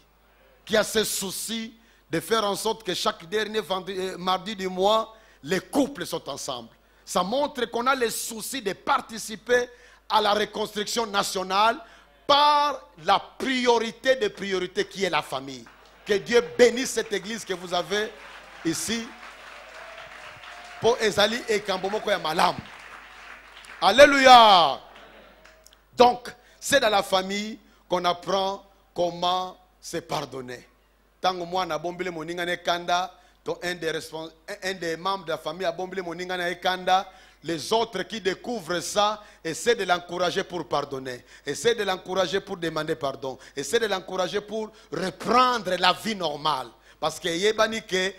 qui a ce souci de faire en sorte que chaque dernier mardi du mois, les couples sont ensemble. Ça montre qu'on a le souci de participer à la reconstruction nationale par la priorité des priorités qui est la famille. Que Dieu bénisse cette église que vous avez ici. Pour Ezali et Kambomoko ya Malam. Alléluia. Donc, c'est dans la famille qu'on apprend comment se pardonner. Tango mwana bombele moninga ne kanda, un des membres de la famille a bombele moninga ne kanda. Les autres qui découvrent ça, essaient de l'encourager pour pardonner. Essaient de l'encourager pour demander pardon. Essaient de l'encourager pour reprendre la vie normale. Parce que yebani ke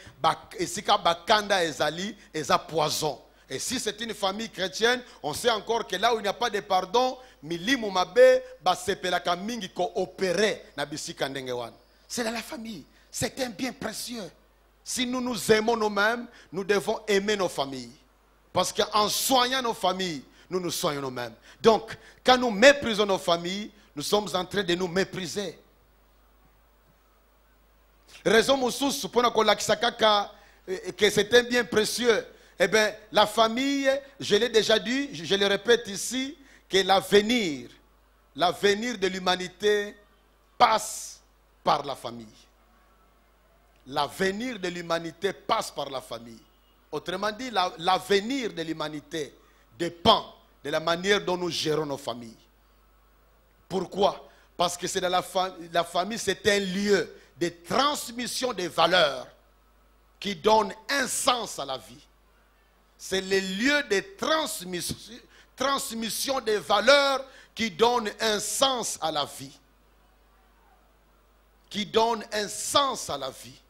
esika bakanda ezali eza poison. Et si c'est une famille chrétienne, on sait encore que là où il n'y a pas de pardon, milimu mabe ba sepelaka mingi ko opéré na bisika ndenge wana. C'est dans la famille. C'est un bien précieux. Si nous nous aimons nous-mêmes, nous devons aimer nos familles. Parce qu'en soignant nos familles, nous nous soignons nous-mêmes. Donc, quand nous méprisons nos familles, nous sommes en train de nous mépriser. Raison moussous, pour que c'est un bien précieux. Eh bien, la famille, je l'ai déjà dit, je le répète ici, que l'avenir de l'humanité passe par la famille. L'avenir de l'humanité passe par la famille. Autrement dit, l'avenir de l'humanité dépend de la manière dont nous gérons nos familles. Pourquoi? Parce que c'est dans la famille, c'est un lieu de transmission des valeurs qui donne un sens à la vie. C'est le lieu de transmission des valeurs qui donne un sens à la vie. Qui donne un sens à la vie.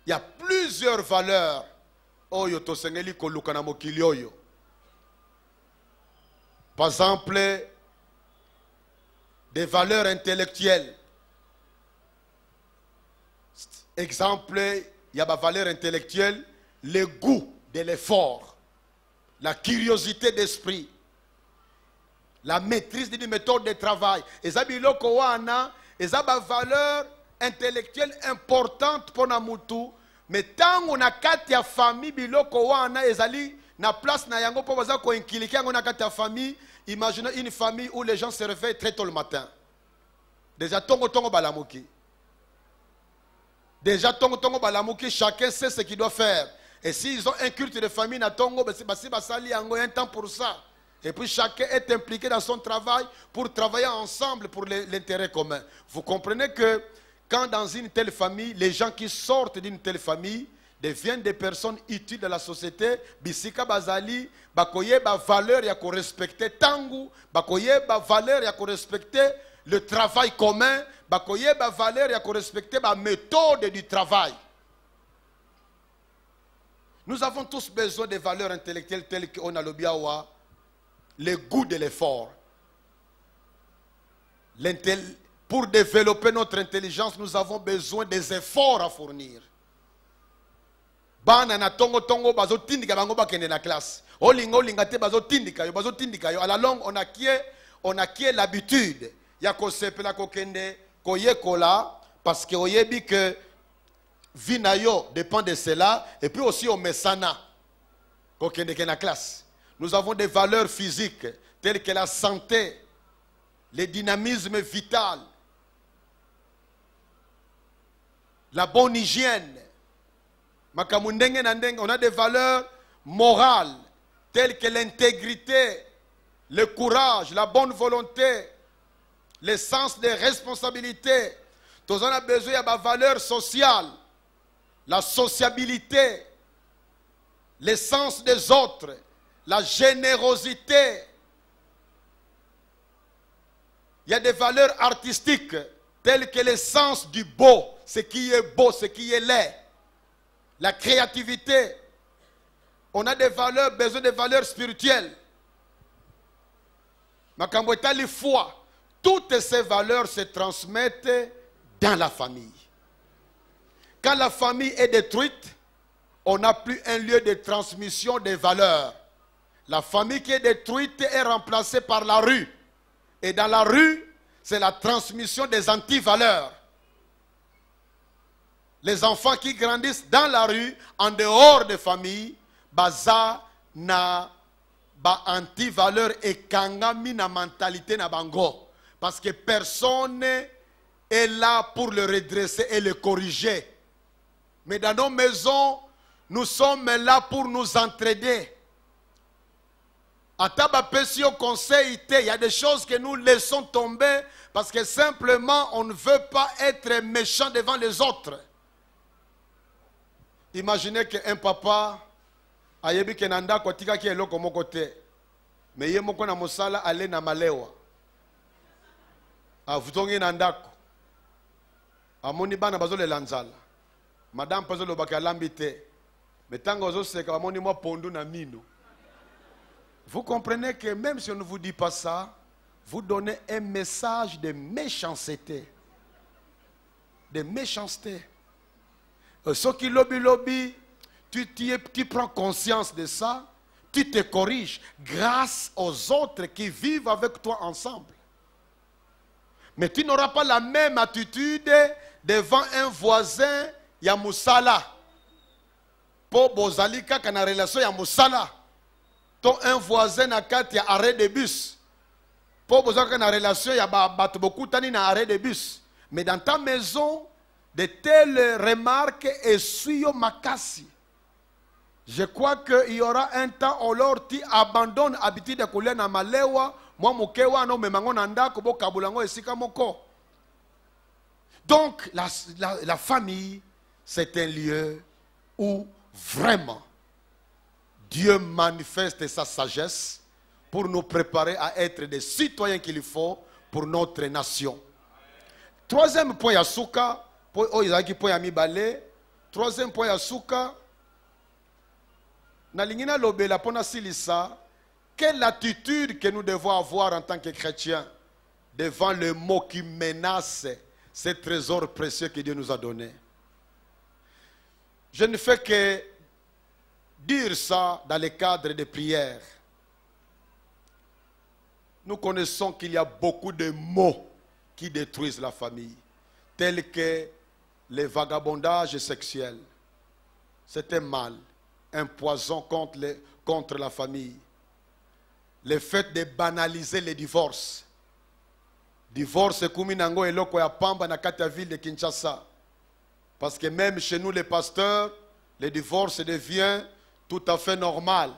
Il y a plusieurs valeurs. Par exemple, des valeurs intellectuelles. Exemple, il y a ma valeur intellectuelle, le goût de l'effort, la curiosité d'esprit, la maîtrise d'une méthode de travail. Et ça, c'est une valeur intellectuelle importante pour nous. Mais tant qu'on a quatre familles, biloko wana ezali na place na yango po baza ko inkiliki yango na quatre familles. Imaginez une famille où les gens se réveillent très tôt le matin. Déjà tongo balamuki. Déjà tongo balamuki, chacun sait ce qu'il doit faire. Et s'ils ont un culte de famille na tongo, basi basali yango un temps pour ça. Et puis chacun est impliqué dans son travail pour travailler ensemble pour l'intérêt commun. Vous comprenez que quand dans une telle famille, les gens qui sortent d'une telle famille deviennent des personnes utiles de la société, bisika bazali, bakoye ba valeur ya ko respecter tangu, bakoye ba valeur ya ko respecter le travail commun, bakoye ba valeur ya ko respecter ba méthode du travail. Nous avons tous besoin de valeurs intellectuelles telles qu'on a le biawa, le goût de l'effort. Pour développer notre intelligence, nous avons besoin des efforts à fournir. Bana na tongo bazo tindika bango bakende na classe. Olingo lingate bazo tindika yo. À la longue, on acquiert l'habitude. Ya ko sepela ko kende ko yekola parce que oyebi que vie na yo dépend de cela et puis aussi au mesana ko kende na classe. Nous avons des valeurs physiques telles que la santé, le dynamisme vital, la bonne hygiène. On a des valeurs morales telles que l'intégrité, le courage, la bonne volonté, le sens des responsabilités. Tous on a besoin de valeurs sociales, la sociabilité, le sens des autres, la générosité. Il y a des valeurs artistiques telles que le sens du beau, ce qui est beau, ce qui est laid. La créativité. On a des valeurs, besoin de valeurs spirituelles. Makambwetali foi. Toutes ces valeurs se transmettent dans la famille. Quand la famille est détruite, on n'a plus un lieu de transmission des valeurs. La famille qui est détruite est remplacée par la rue. Et dans la rue, c'est la transmission des antivaleurs. Les enfants qui grandissent dans la rue, en dehors des familles, baza na ba antivaleur et kangami na mentalité na bango. Parce que personne est là pour le redresser et le corriger. Mais dans nos maisons, nous sommes là pour nous entraider. Ataba pesio conseil, il y a des choses que nous laissons tomber parce que simplement on ne veut pas être méchant devant les autres. Imaginez qu'un papa ayebi kenanda kotika ki eloko moko te. Mais ye moko na mosala ale na malewa. Avutongi na ndako. Amoni bana bazole lanzala. Madame pazo lo baka lambi te. Mais tango zo seka amoni mo pondu na mino. Vous comprenez que même si on ne vous dit pas ça, vous donnez un message de méchanceté. De méchanceté. Ce qui lobby, tu prends conscience de ça, tu te corriges grâce aux autres qui vivent avec toi ensemble. Mais tu n'auras pas la même attitude devant un voisin, ya musala. Po bozalika kana relation ya musala. Ton un voisin na kati ya arrêt de bus. Po bozalika na relation ya bato beaucoup tani na arrêt de bus. Mais dans ta maison, de telles remarques essuient makasi. Je crois qu'il y aura un temps où l'or ti abandonne l'habitude de couler na malewa, moi mokewa no memango nanda kobo kabulango esika moko. Donc la famille, c'est un lieu où vraiment Dieu manifeste sa sagesse pour nous préparer à être des citoyens qu'il faut pour notre nation. Troisième point à Souka. Troisième point à Souka. Nalingina lobela pona silisa. Quelle attitude que nous devons avoir en tant que chrétiens devant le mot qui menace ce trésor précieux que Dieu nous a donné. Je ne fais que dire ça dans le cadre des prières. Nous connaissons qu'il y a beaucoup de mots qui détruisent la famille, tels que les vagabondages sexuels. C'est un mal, un poison contre la famille. Le fait de banaliser les divorces. Divorce kumi nango eloko ya pamba na kati ya ville de Kinshasa. Parce que même chez nous les pasteurs, le divorce devient tout à fait normal.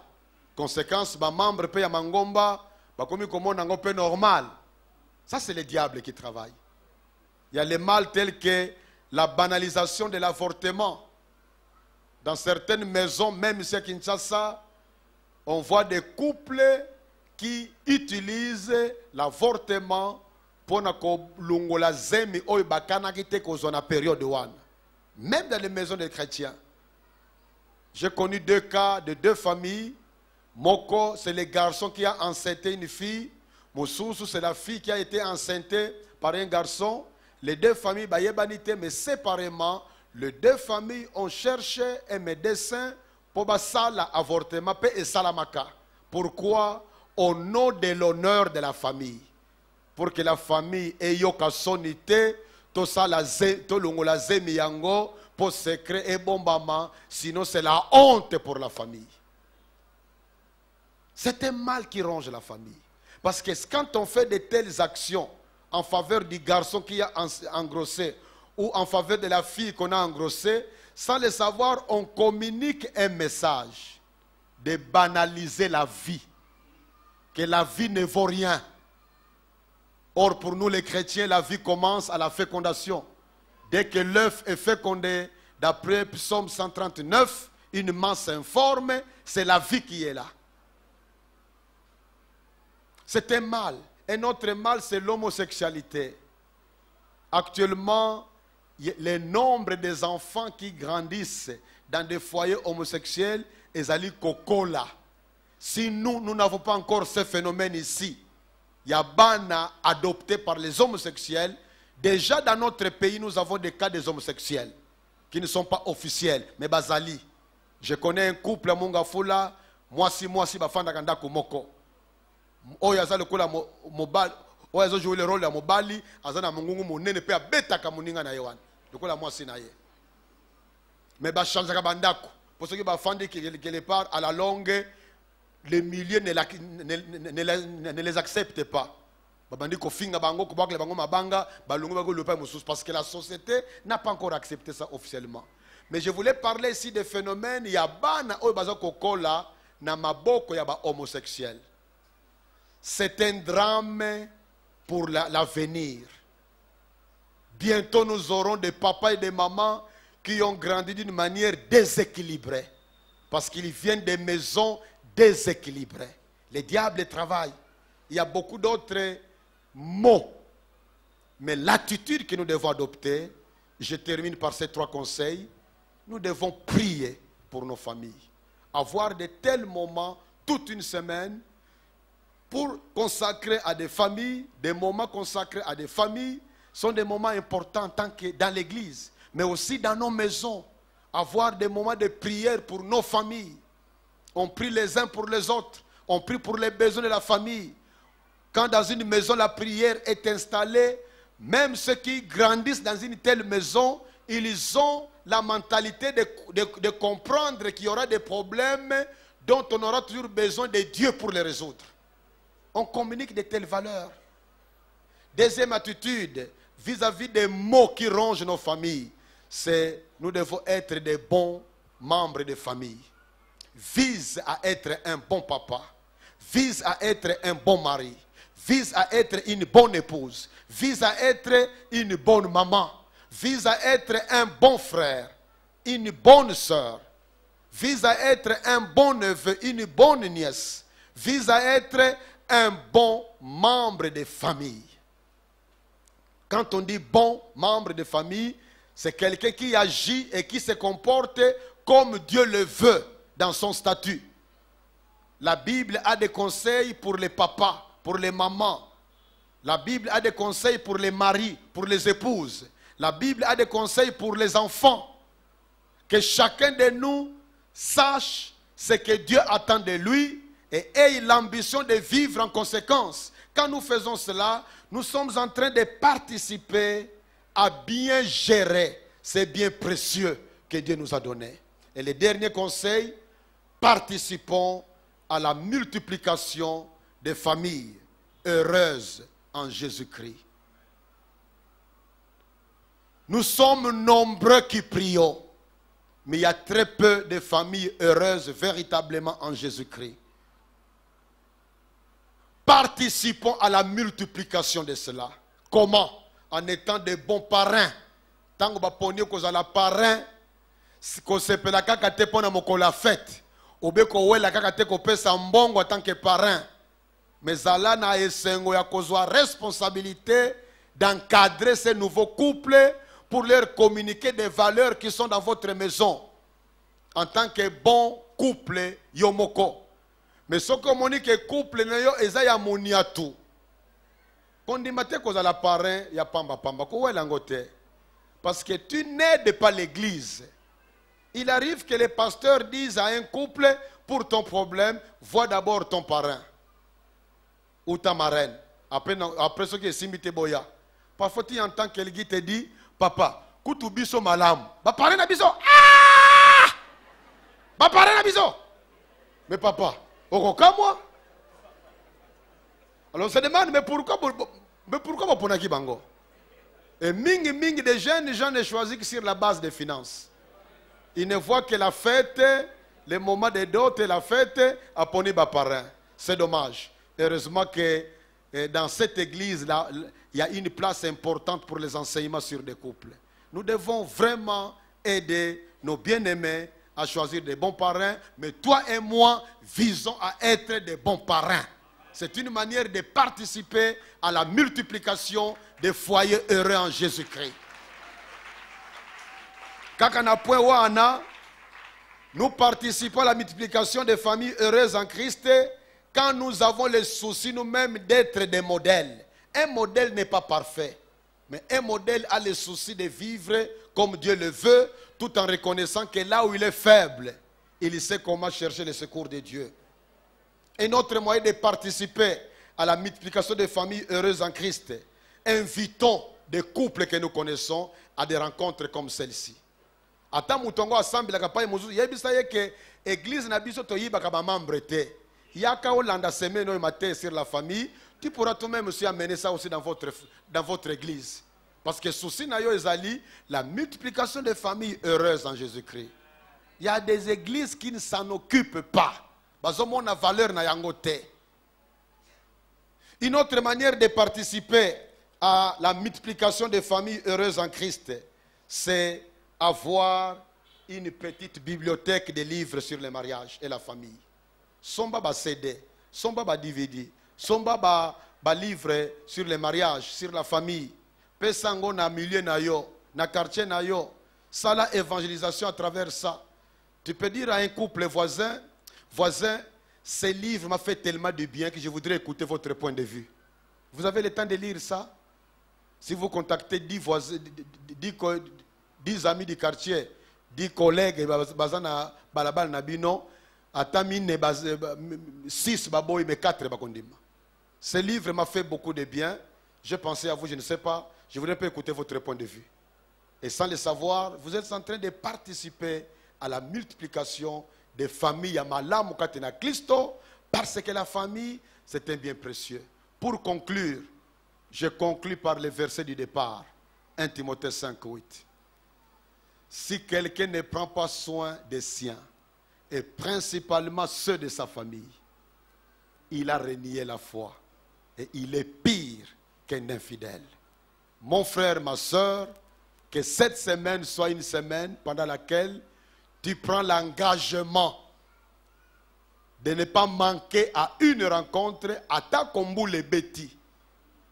Conséquence, ba membre pe ya mangomba, ba komi komo nango pe normal. Ça c'est le diable qui travaille. Il y a les mal tels que la banalisation de l'avortement. Dans certaines maisons, même ici à Kinshasa, on voit des couples qui utilisent l'avortement pour la zemi oy bakana kite kozona période one. Même dans les maisons des chrétiens. J'ai connu deux cas de deux familles. Moko, c'est le garçon qui a enceinté une fille. Moussousou, c'est la fille qui a été enceinte par un garçon. Les deux familles, mais séparément, les deux familles ont cherché un médecin pour l'avortement et salamaka. Pourquoi? Au nom de l'honneur de la famille. Pour que la famille ait yoka sonité, tout ça la zemi yango pour secret et bombama, sinon c'est la honte pour la famille. C'est un mal qui ronge la famille. Parce que quand on fait de telles actions en faveur du garçon qui a engrossé ou en faveur de la fille qu'on a engrossée, sans le savoir, on communique un message de banaliser la vie. Que la vie ne vaut rien. Or, pour nous les chrétiens, la vie commence à la fécondation. Dès que l'œuf est fécondé, d'après Psaume 139, une masse informe, c'est la vie qui est là. C'est un mal. Un autre mal, c'est l'homosexualité. Actuellement, le nombre des enfants qui grandissent dans des foyers homosexuels est allé cocola. Si nous n'avons pas encore ce phénomène ici, il y a bana adopté par les homosexuels. Déjà dans notre pays, nous avons des cas des homosexuels qui ne sont pas officiels, mais bazali. Je connais un couple à Mongafula, moi si bafanda kanda kumoko. Oyaza le kola mobile, oyaza jouer le rôle de mobali, azana mungungu monene pe abeta kamuninga na yewan. Le kola moi si na ye. Mais ba change ka bandako. Pour ceux qui bafandi quelque part à la longue, les milliers ne les acceptent pas. Parce que la société n'a pas encore accepté ça officiellement. Mais je voulais parler ici des phénomènes. Il y a bana homosexuels. c'est un drame pour l'avenir. Bientôt, nous aurons des papas et des mamans qui ont grandi d'une manière déséquilibrée. Parce qu'ils viennent des maisons déséquilibrées. Le diable travaille. Il y a beaucoup d'autres mots. Mais l'attitude que nous devons adopter, je termine par ces 3 conseils. Nous devons prier pour nos familles. Avoir de tels moments, toute une semaine, pour consacrer à des familles, des moments consacrés à des familles, sont des moments importants en tant que dans l'église, mais aussi dans nos maisons. Avoir des moments de prière pour nos familles. On prie les uns pour les autres. On prie pour les besoins de la famille. Quand dans une maison la prière est installée, même ceux qui grandissent dans une telle maison, ils ont la mentalité de comprendre qu'il y aura des problèmes dont on aura toujours besoin de Dieu pour les résoudre. On communique de telles valeurs. Deuxième attitude, vis-à-vis des maux qui rongent nos familles, c'est nous devons être des bons membres de famille. Vise à être un bon papa. Vise à être un bon mari. Vise à être une bonne épouse. Vise à être une bonne maman. Vise à être un bon frère. Une bonne sœur. Vise à être un bon neveu. Une bonne nièce. Vise à être un bon membre de famille. Quand on dit bon membre de famille, c'est quelqu'un qui agit et qui se comporte comme Dieu le veut dans son statut. La Bible a des conseils pour les papas, pour les mamans. La Bible a des conseils pour les maris, pour les épouses. La Bible a des conseils pour les enfants. Que chacun de nous sache ce que Dieu attend de lui et ait l'ambition de vivre en conséquence. Quand nous faisons cela, nous sommes en train de participer à bien gérer ces biens précieux que Dieu nous a donnés. Et le dernier conseil, participons à la multiplication des familles heureuses en Jésus-Christ. Nous sommes nombreux qui prions, mais il y a très peu de familles heureuses véritablement en Jésus-Christ. Participons à la multiplication de cela. Comment? En étant de bons parrains. Tant que vous avez la parrain, ko sepela kaka te pona mokola fête. Obeko wela kaka te ko pesa mbongo en tant que parrain. Mais zala na esengo ya kozwa responsabilité d'encadrer ces nouveaux couples pour leur communiquer des valeurs qui sont dans votre maison. En tant que bon couple yomoko. Mais ce que moni que couple na yo eza ya moniatu. Kondimate koza la parrain ya pamba pamba ko wela ngote. Parce que tu n'aides pas l'église. Il arrive que les pasteurs disent à un couple, pour ton problème, vois d'abord ton parrain. Ou ta marraine. Après ce qui est simité boya. Parfois tu entends quelqu'un te dit, papa, kutu biso malam. Ba parrain na biso. Ah! Ba parrain na biso. Mais papa, okoka moi? Alors on se demande, mais pourquoi vous prenez bango? Et mingi des jeunes gens ne choisissent sur la base des finances. Ils ne voient que la fête, le moment de dot et la fête, à poni ba parrain. C'est dommage. Heureusement que dans cette église-là, il y a une place importante pour les enseignements sur des couples. Nous devons vraiment aider nos bien-aimés à choisir des bons parrains, mais toi et moi, visons à être des bons parrains. C'est une manière de participer à la multiplication des foyers heureux en Jésus-Christ. Nous participons à la multiplication des familles heureuses en Christ quand nous avons le souci nous-mêmes d'être des modèles. Un modèle n'est pas parfait, mais un modèle a le souci de vivre comme Dieu le veut, tout en reconnaissant que là où il est faible, il sait comment chercher le secours de Dieu. Et notre moyen de participer à la multiplication des familles heureuses en Christ, invitons des couples que nous connaissons à des rencontres comme celle-ci. Ata mutongo assemble la kapai muzu yebisa yeke église na biso to yiba ka ba membre te. Yaka olanda semaine au matin sur la famille, tu pourras toi-même aussi amener ça aussi dans votre église. Parce que souci na yo ezali la multiplication des familles heureuses en Jésus-Christ. Il y a des églises qui ne s'en occupent pas. Bazomona valeur na yango te. Une autre manière de participer à la multiplication des familles heureuses en Christ, c'est avoir une petite bibliothèque de livres sur le mariage et la famille. Somba ba CD, somba ba DVD, somba ba livre sur le mariage, sur la famille. Pesango na milieu na yo, na quartier na yo. Ça la évangélisation à travers ça. Tu peux dire à un couple voisin, ce livre m'a fait tellement de bien que je voudrais écouter votre point de vue. Vous avez le temps de lire ça? Si vous contactez 10 voisins, 10 amis du quartier, 10 collègues, bazana balabal nabino, atamine 6 baboy mais 4 bakondima. Ce livre m'a fait beaucoup de bien. Je pensais à vous, je ne sais pas, je voudrais pas écouter votre point de vue. Et sans le savoir, vous êtes en train de participer à la multiplication des familles à Malamu Katena Christo, parce que la famille, c'est un bien précieux. Pour conclure, je conclus par le verset du départ, 1 Timothée 5:8. Si quelqu'un ne prend pas soin des siens, et principalement ceux de sa famille, il a renié la foi, et il est pire qu'un infidèle. Mon frère, ma soeur, que cette semaine soit une semaine pendant laquelle tu prends l'engagement de ne pas manquer à une rencontre à ta kombu le beti.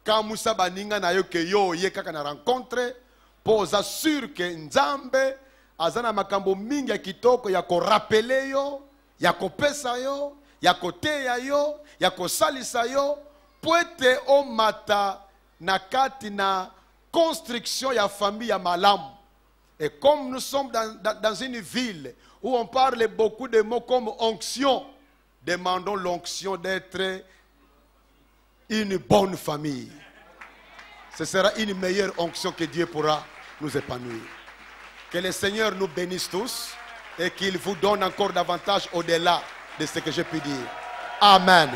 Quand Moussa Baninga na yo ke yo ye kaka na rencontre, posa sûr que Nzambe azana makambo mingi ya kitoko ya ko rappeler yo, ya ko pesa yo, ya ko teya yo, ya ko salisa yo, poete o mata na kati na construction ya famille ya malamu. Et comme nous sommes dans une ville où on parle beaucoup de mots comme onction, demandons l'onction d'être une bonne famille. Ce sera une meilleure onction que Dieu pourra nous épanouir. Que le Seigneur nous bénisse tous et qu'il vous donne encore davantage au-delà de ce que je puis dire. Amen.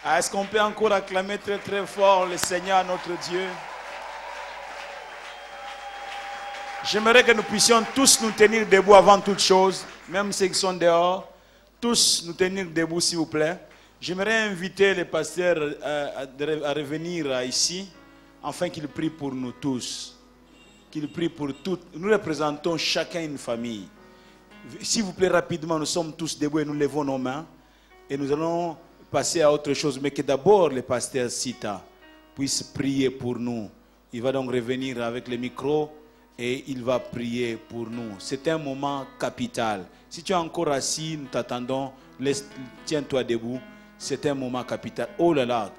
Est-ce qu'on peut encore acclamer très très fort le Seigneur notre Dieu? J'aimerais que nous puissions tous nous tenir debout avant toute chose, même ceux qui sont dehors, tous nous tenir debout s'il vous plaît. J'aimerais inviter les pasteurs à revenir ici, afin qu'ils prient pour nous tous. Qu'ils prient pour toutes. Nous représentons chacun une famille. S'il vous plaît, rapidement, nous sommes tous debout et nous levons nos mains. Et nous allons passer à autre chose, mais que d'abord le pasteur Sita puisse prier pour nous. Il va donc revenir avec le micro et il va prier pour nous. C'est un moment capital. Si tu es encore assis, nous t'attendons, tiens-toi debout. C'est un moment capital. Oh là là,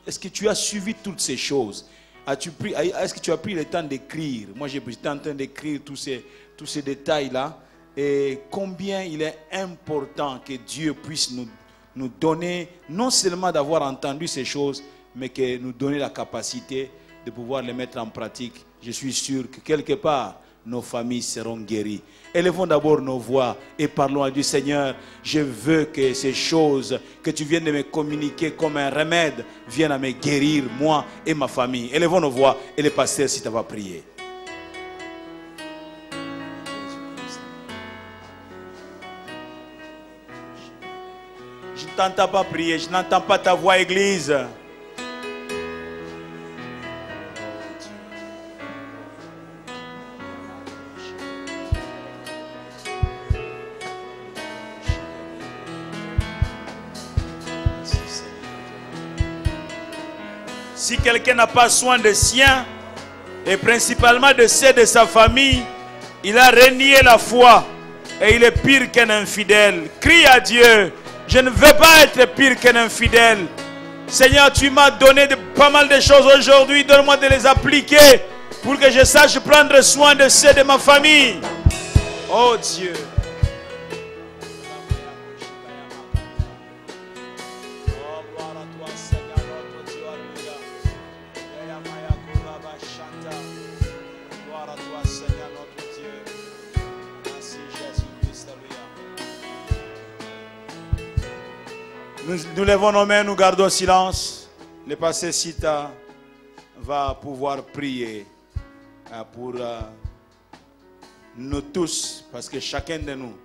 est-ce que tu as suivi toutes ces choses? Est-ce que tu as pris le temps d'écrire? Moi, j'étais en train d'écrire tous ces détails-là. Et combien il est important que Dieu puisse nous donner, non seulement d'avoir entendu ces choses, mais que nous donner la capacité de pouvoir les mettre en pratique. Je suis sûr que quelque part, nos familles seront guéries. Élevons d'abord nos voix et parlons à Dieu. Seigneur, je veux que ces choses que tu viens de me communiquer comme un remède viennent à me guérir, moi et ma famille. Élevons nos voix et le pasteur, si tu vas prier. Je ne t'entends pas prier, je n'entends pas ta voix, Église. Si quelqu'un n'a pas soin des siens, et principalement de ceux de sa famille, il a renié la foi et il est pire qu'un infidèle. Crie à Dieu. Je ne veux pas être pire qu'un infidèle. Seigneur, tu m'as donné pas mal de choses aujourd'hui. Donne-moi de les appliquer pour que je sache prendre soin de ceux de ma famille. Oh Dieu. Nous levons nos mains, nous gardons silence. Le pasteur Sita va pouvoir prier pour nous tous Parce que chacun de nous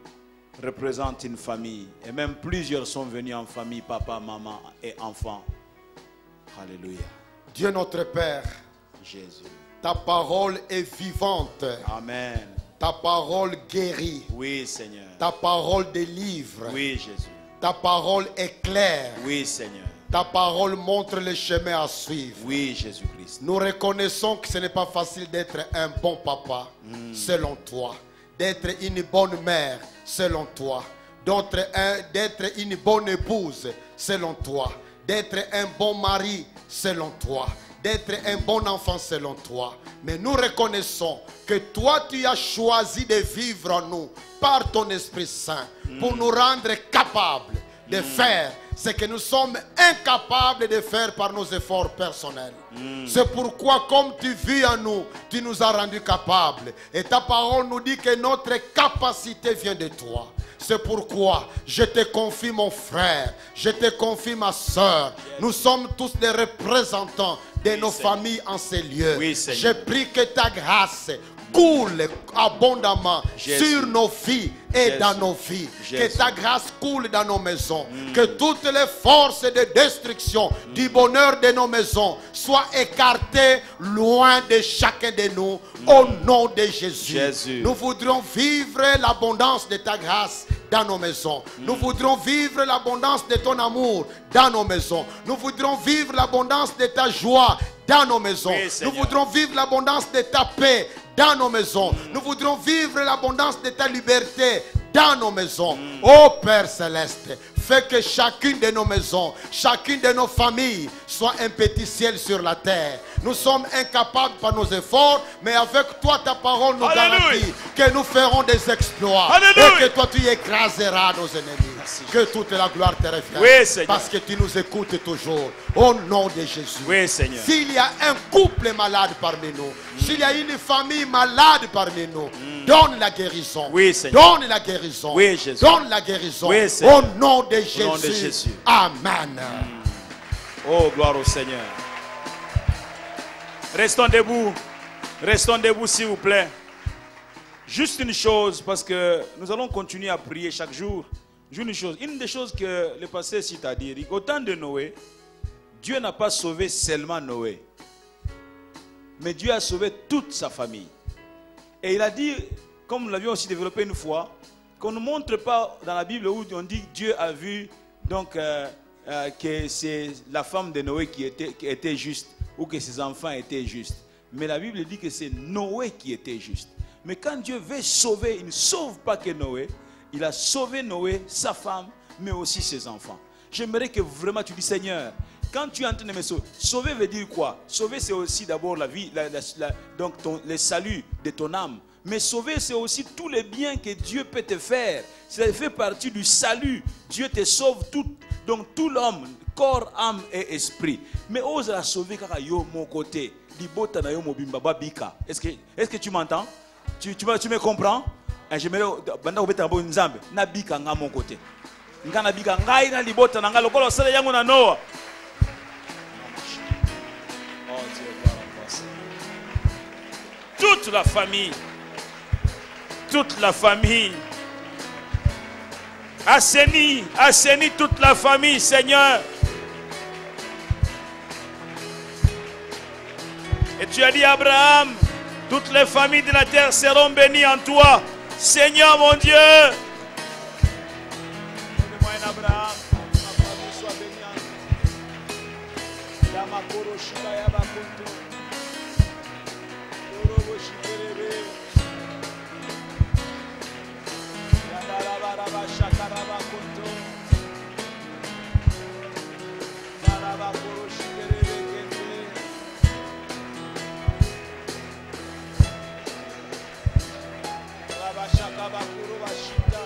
représente une famille. Et même plusieurs sont venus en famille, papa, maman et enfants. Alléluia. Dieu notre Père, Jésus. ta parole est vivante. Amen. Ta parole guérit. Oui, Seigneur. Ta parole délivre. Oui, Jésus. Ta parole est claire. Oui, Seigneur. Ta parole montre le chemin à suivre. Oui, Jésus-Christ. Nous reconnaissons que ce n'est pas facile d'être un bon papa selon toi, d'être une bonne mère selon toi, d'être une bonne épouse selon toi, d'être un bon mari selon toi, d'être un bon enfant selon toi. Mais nous reconnaissons que toi tu as choisi de vivre en nous par ton Esprit Saint pour nous rendre capables de faire ce que nous sommes incapables de faire par nos efforts personnels. C'est pourquoi, comme tu vis en nous, tu nous as rendus capables. Et ta parole nous dit que notre capacité vient de toi. C'est pourquoi je te confie mon frère, je te confie ma soeur. Nous sommes tous des représentants de nos familles en ces lieux. Oui, je prie que ta grâce coule abondamment sur nos vies et dans nos vies. Que ta grâce coule dans nos maisons. Que toutes les forces de destruction du bonheur de nos maisons soient écartées loin de chacun de nous. Au nom de Jésus. Nous voudrions vivre l'abondance de ta grâce dans nos maisons. Nous voudrions vivre l'abondance de ton amour dans nos maisons. Nous voudrions vivre l'abondance de ta joie dans nos maisons. Oui, nous voudrions vivre l'abondance de ta paix dans nos maisons. Nous voudrions vivre l'abondance de ta liberté dans nos maisons. Ô Père Céleste, fais que chacune de nos maisons, chacune de nos familles soit un petit ciel sur la terre. Nous sommes incapables par nos efforts, mais avec toi ta parole nous garantit que nous ferons des exploits. Et que toi tu écraseras nos ennemis. Merci, que toute la gloire te revienne. Oui, parce que tu nous écoutes toujours. Au nom de Jésus. Oui, Seigneur. S'il y a un couple malade parmi nous, s'il y a une famille malade parmi nous, donne la guérison. Oui, Seigneur. Donne la guérison. Oui, Jésus. Donne la guérison. Oui, au nom de Jésus. Au nom de Jésus. Amen. Oh, gloire au Seigneur. Restons debout. Restons debout, s'il vous plaît. Juste une chose, parce que nous allons continuer à prier chaque jour. Une des choses que le pasteur cite à dire, au temps de Noé, Dieu n'a pas sauvé seulement Noé, mais Dieu a sauvé toute sa famille. Et il a dit, comme nous l'avions aussi développé une fois, qu'on ne montre pas dans la Bible où on dit que Dieu a vu donc, que c'est la femme de Noé qui était juste, ou que ses enfants étaient justes. Mais la Bible dit que c'est Noé qui était juste. Mais quand Dieu veut sauver, il ne sauve pas que Noé. Il a sauvé Noé, sa femme, mais aussi ses enfants. J'aimerais que vraiment tu dis, Seigneur, quand tu es en train de me sauver, sauver veut dire quoi? Sauver, c'est aussi d'abord la vie, donc le salut de ton âme. Mais sauver, c'est aussi tous les biens que Dieu peut te faire. Ça fait partie du salut. Dieu te sauve donc tout l'homme, corps, âme et esprit. Mais ose la sauver car yo mon côté. Est-ce que tu m'entends? Tu me comprends? J'aimerais nabika nga mon côté. Nga nabika ngai na libota na nga lokolo sala yango na Noah. Oh Dieu, toute la famille. Toute la famille. Assainis toute la famille, Seigneur. Et tu as dit à Abraham, toutes les familles de la terre seront bénies en toi. Seigneur mon Dieu. Aide-moi en Abraham. Ma famille soit bénie en toi. Yamakoro Shibaya Bakunto. Yorobo Shikerebe. Yandarabaraba Shakaraba Kunto. Yarabakoro Shikerebe Kente. Rabashakabakuru Bashita.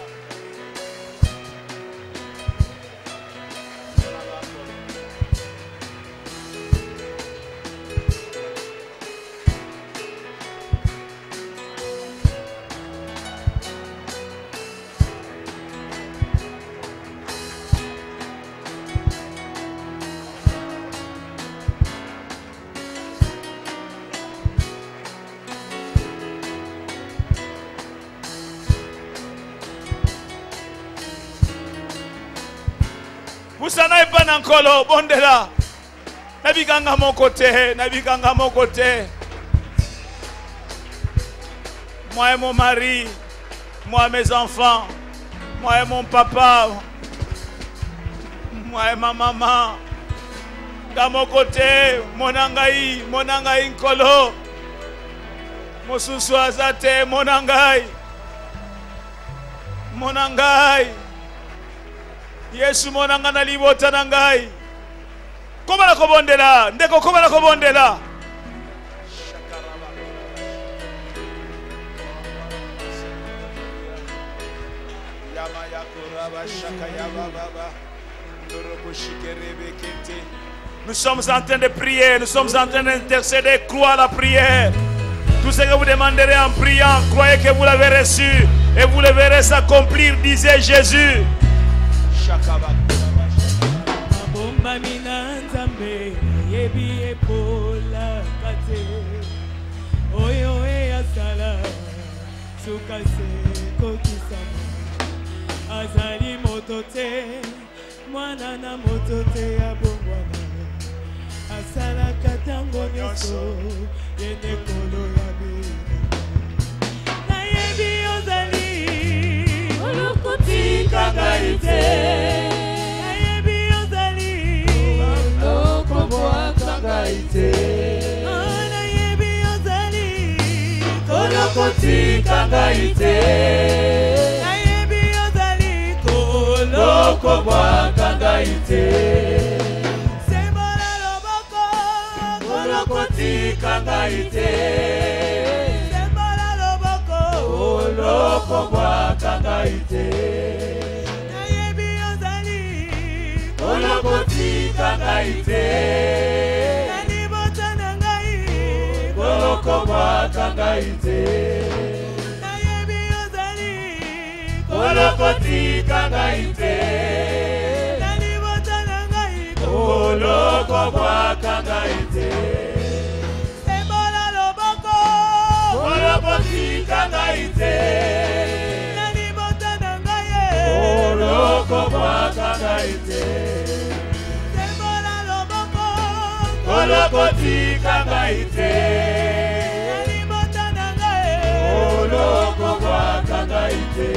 Pusana epa na nkolo bondela. Nabikanga mon côté, nabikanga mon côté. Moi et mon mari, moi et mes enfants, moi et mon papa, moi et ma maman. Dans mon côté, mon angaï nkolo. Mosusu azate, mon angaï. Yesu mon angaï na libota nangaï. Comment la kobondela? Ndeko comment la kobondela? Nous sommes en train de prier, nous sommes en train d'intercéder, croire la prière. Tout ce que vous demanderez en priant, croyez que vous l'avez reçu et vous le verrez s'accomplir, disait Jésus. Azali motote, mwana na motote ya bongwana. Asala katango nyoso, yende kolo ya bina. Na yebi ozali, olokoti kagaite. Na yebi ozali, olokobwa kagaite. Na yebi ozali, olokoti kagaite. Loko bwa kangaite Sembola loboko Koloko ti kangaite Sembola loboko Loko bwa kangaite Nayebi ozali Koloko ti kangaite Nani bota nangai Koloko bwa kangaite Kolokoti kangaite Nani bota nangai Koloko bwa kangaite Sembola loboko Kolokoti kangaite Nani bota nangai Koloko bwa kangaite Sembola loboko Kolokoti kangaite Nani bota nangai Koloko bwa kangaite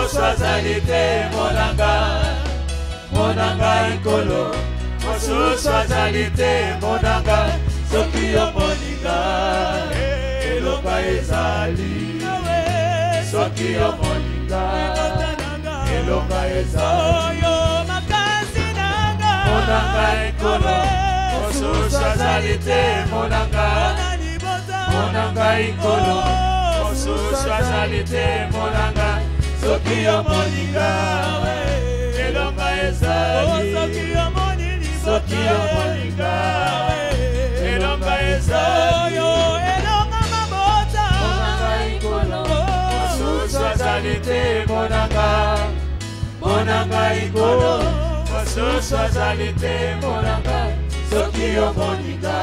Swazalite monanga ikolo swazalite monanga Sokio moninga Elonga ezali Sokio moninga Elonga ezali Makasi nanga monanga ikolo swazalite monanga ikolo swazalite monanga Sokio moninga Elonga ezali Sokio moninga Elonga ezali Elonga mabota Monanga ikolo Swazalite monanga ikolo Swazalite monanga Sokio moninga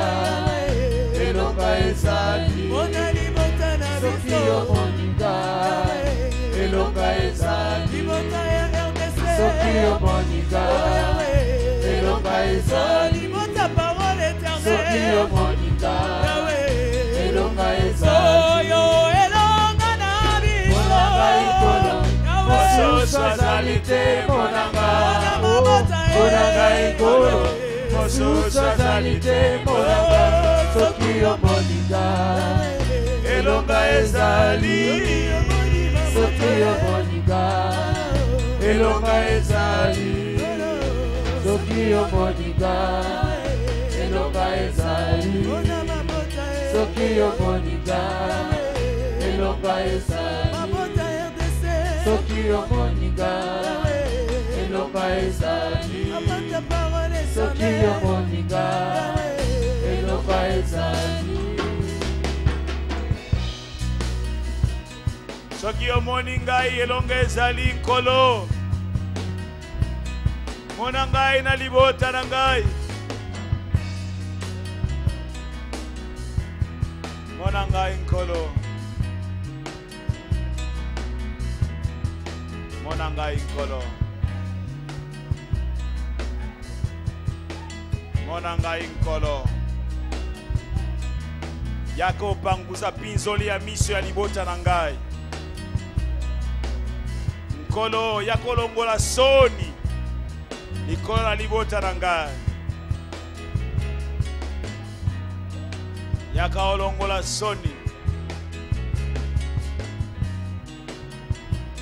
Elonga ezali Sokio moninga Elonga ezali Sokio moninga Elonga ezali Sokio moninga Elonga ezali Elonga na biso Monanga ikolo Swazalite monanga Monanga ikolo Swazalite monanga Sokio moninga Elonga ezali Sokio moninga Elonga ezali Sokio moninga Elonga ezali Sokio moninga Elonga ezali Sokio moninga Elonga ezali Sokio moninga Elonga ezali Sokio moninga Elonga ezali nkolo Monangai na libota nangai Monangai nkolo Monangai Nkolo. Monangai Nkolo. Yako panguza pinzoli ya miso ya libota nangai. Nkolo yako longola soni. Likolo na libota nangai. Yaka olongola soni.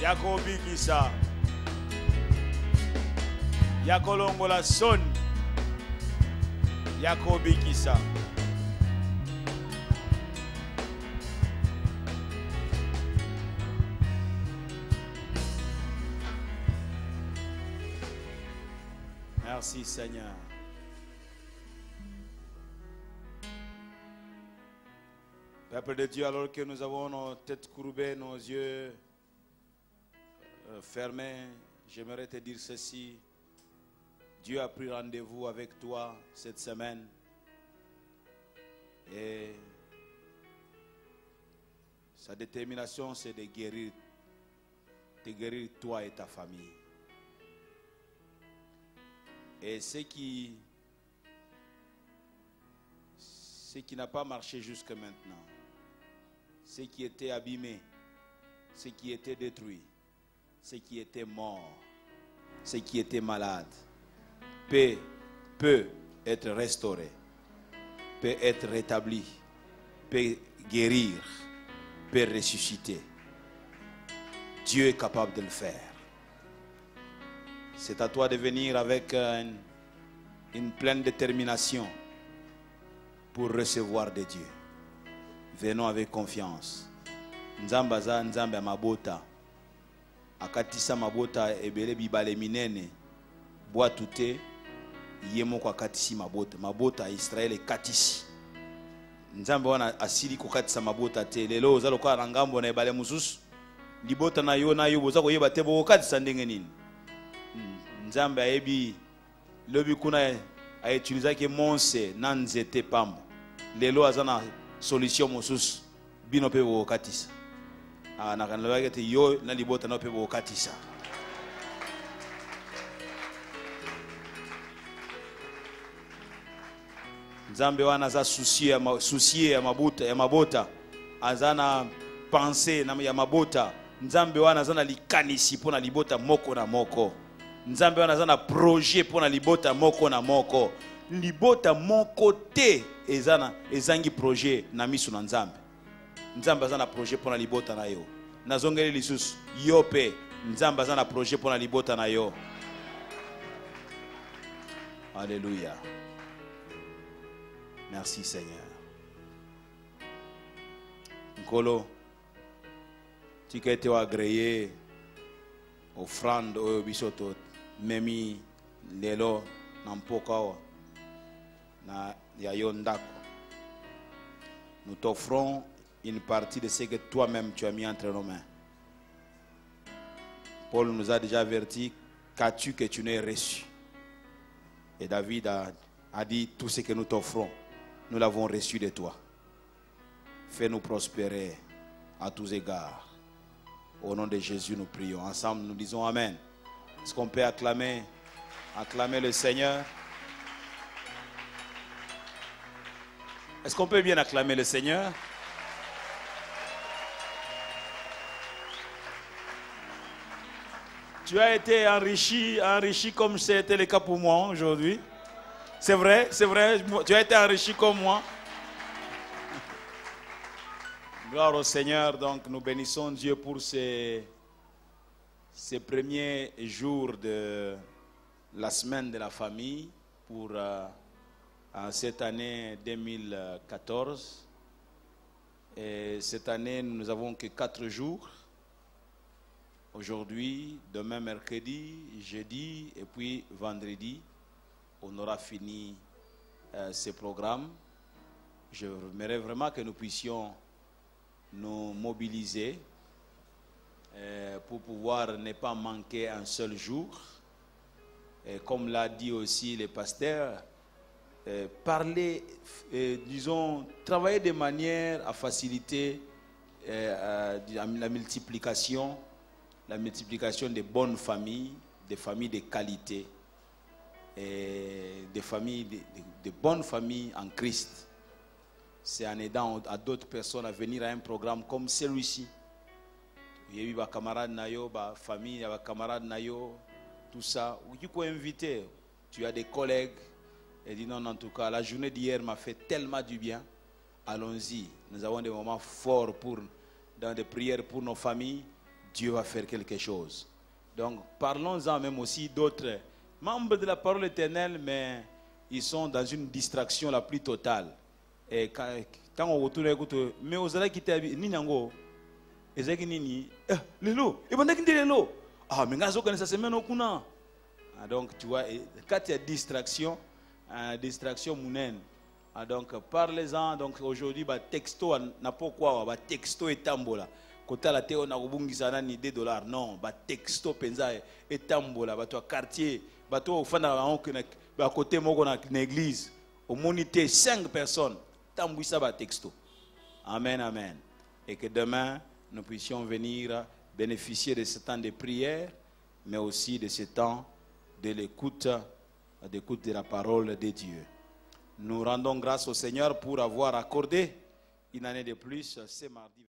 Yako bikisa. Yako longola soni. Yako bikisa. Merci Seigneur. Peuple de Dieu, alors que nous avons nos têtes courbées, nos yeux fermés, j'aimerais te dire ceci. Dieu a pris rendez-vous avec toi cette semaine. Et sa détermination, c'est de guérir toi et ta famille. Et ce qui n'a pas marché jusque maintenant, ce qui était abîmé, ce qui était détruit, ce qui était mort, ce qui était malade, peut être restauré, peut être rétabli, peut guérir, peut ressusciter. Dieu est capable de le faire. C'est à toi de venir avec une pleine détermination pour recevoir de Dieu. Venons avec confiance. Nzambaza nzambe mabota. Akatisa mabota ebele bibale minene. Boa tute yemo kwa katisi mabota. Mabota Israel katisi. Nzambe wana asili kokatisa mabota te. Lelo ozalo kwa na ngambo na ebale mususu. Libota na yo boza koyeba te bo katisa ndenge nini. Nzambe ayebi lobi kuna a utilisé que monse nanzete pambo. Lelo azana solution mosusu bino pe bo katisa. Na kanalo te yo na libota na pe bo katisa. Nzambe wana za souci ya mabota azana pensée na ya mabota. Nzambe wana azana likanisi pona libota moko na moko. Nzambe wana azana projet pona libota moko na moko. Libota moko te ezangi projet na misu na Nzambe. Nzambe azana projet pona libota na yo. Nazongeli lisusu yo pe Nzambe azana projet pona libota na yo. Alléluia. Merci Seigneur. Nkolo, tu as été agréé offrande au bisoto memi lelo nampoka na yayondako. Nous t'offrons une partie de ce que toi-même tu as mis entre nos mains. Paul nous a déjà averti qu'as-tu que tu n'aies reçu. Et David a dit tout ce que nous t'offrons, nous l'avons reçu de toi. Fais-nous prospérer à tous égards. Au nom de Jésus, nous prions. Ensemble, nous disons Amen. Est-ce qu'on peut acclamer le Seigneur? Est-ce qu'on peut bien acclamer le Seigneur? Tu as été enrichi comme c'était le cas pour moi aujourd'hui. C'est vrai, tu as été enrichi comme moi. Gloire au Seigneur. Donc nous bénissons Dieu pour ces premiers jours de la semaine de la famille pour cette année 2014. Et cette année, nous n'avons que 4 jours. Aujourd'hui, demain mercredi, jeudi et puis vendredi, on aura fini ce programme. J'aimerais vraiment que nous puissions nous mobiliser pour pouvoir ne pas manquer un seul jour. Et comme l'a dit aussi le pasteur, parler, disons, travailler de manière à faciliter la multiplication la multiplication des bonnes familles, des familles de qualité, et des familles, de bonnes familles en Christ. C'est en aidant à d'autres personnes à venir à un programme comme celui-ci. Il y a eu des camarades nayo, des familles, des camarades nayo, tout ça. Tu peux inviter, tu as des collègues. Et dit non, en tout cas, la journée d'hier m'a fait tellement du bien. Allons-y. Nous avons des moments forts dans des prières pour nos familles. Dieu va faire quelque chose. Donc, parlons-en même aussi d'autres membres de la parole éternelle, mais ils sont dans une distraction la plus totale. Et quand on retourne, écoute, mais aux allez quitter Ninyango, et c'est qui Nini, Lelo, et bon, Lelo, ah, mais Gazo connaît ça, c'est même au Kuna. Donc, tu vois, quand il y a distraction mounen. Donc, parlez-en. Donc, aujourd'hui, texto, n'a pas quoi, texto et tambola. Quand la théo n'a pas ni $2, non, texto penza et tambola, toi quartier, toi au fond à côté de l'église, au monité 5 personnes, tambouissa texto. Amen, amen. Et que demain, nous puissions venir bénéficier de ce temps de prière, mais aussi de ce temps de l'écoute de la parole de Dieu. Nous rendons grâce au Seigneur pour avoir accordé une année de plus ce mardi.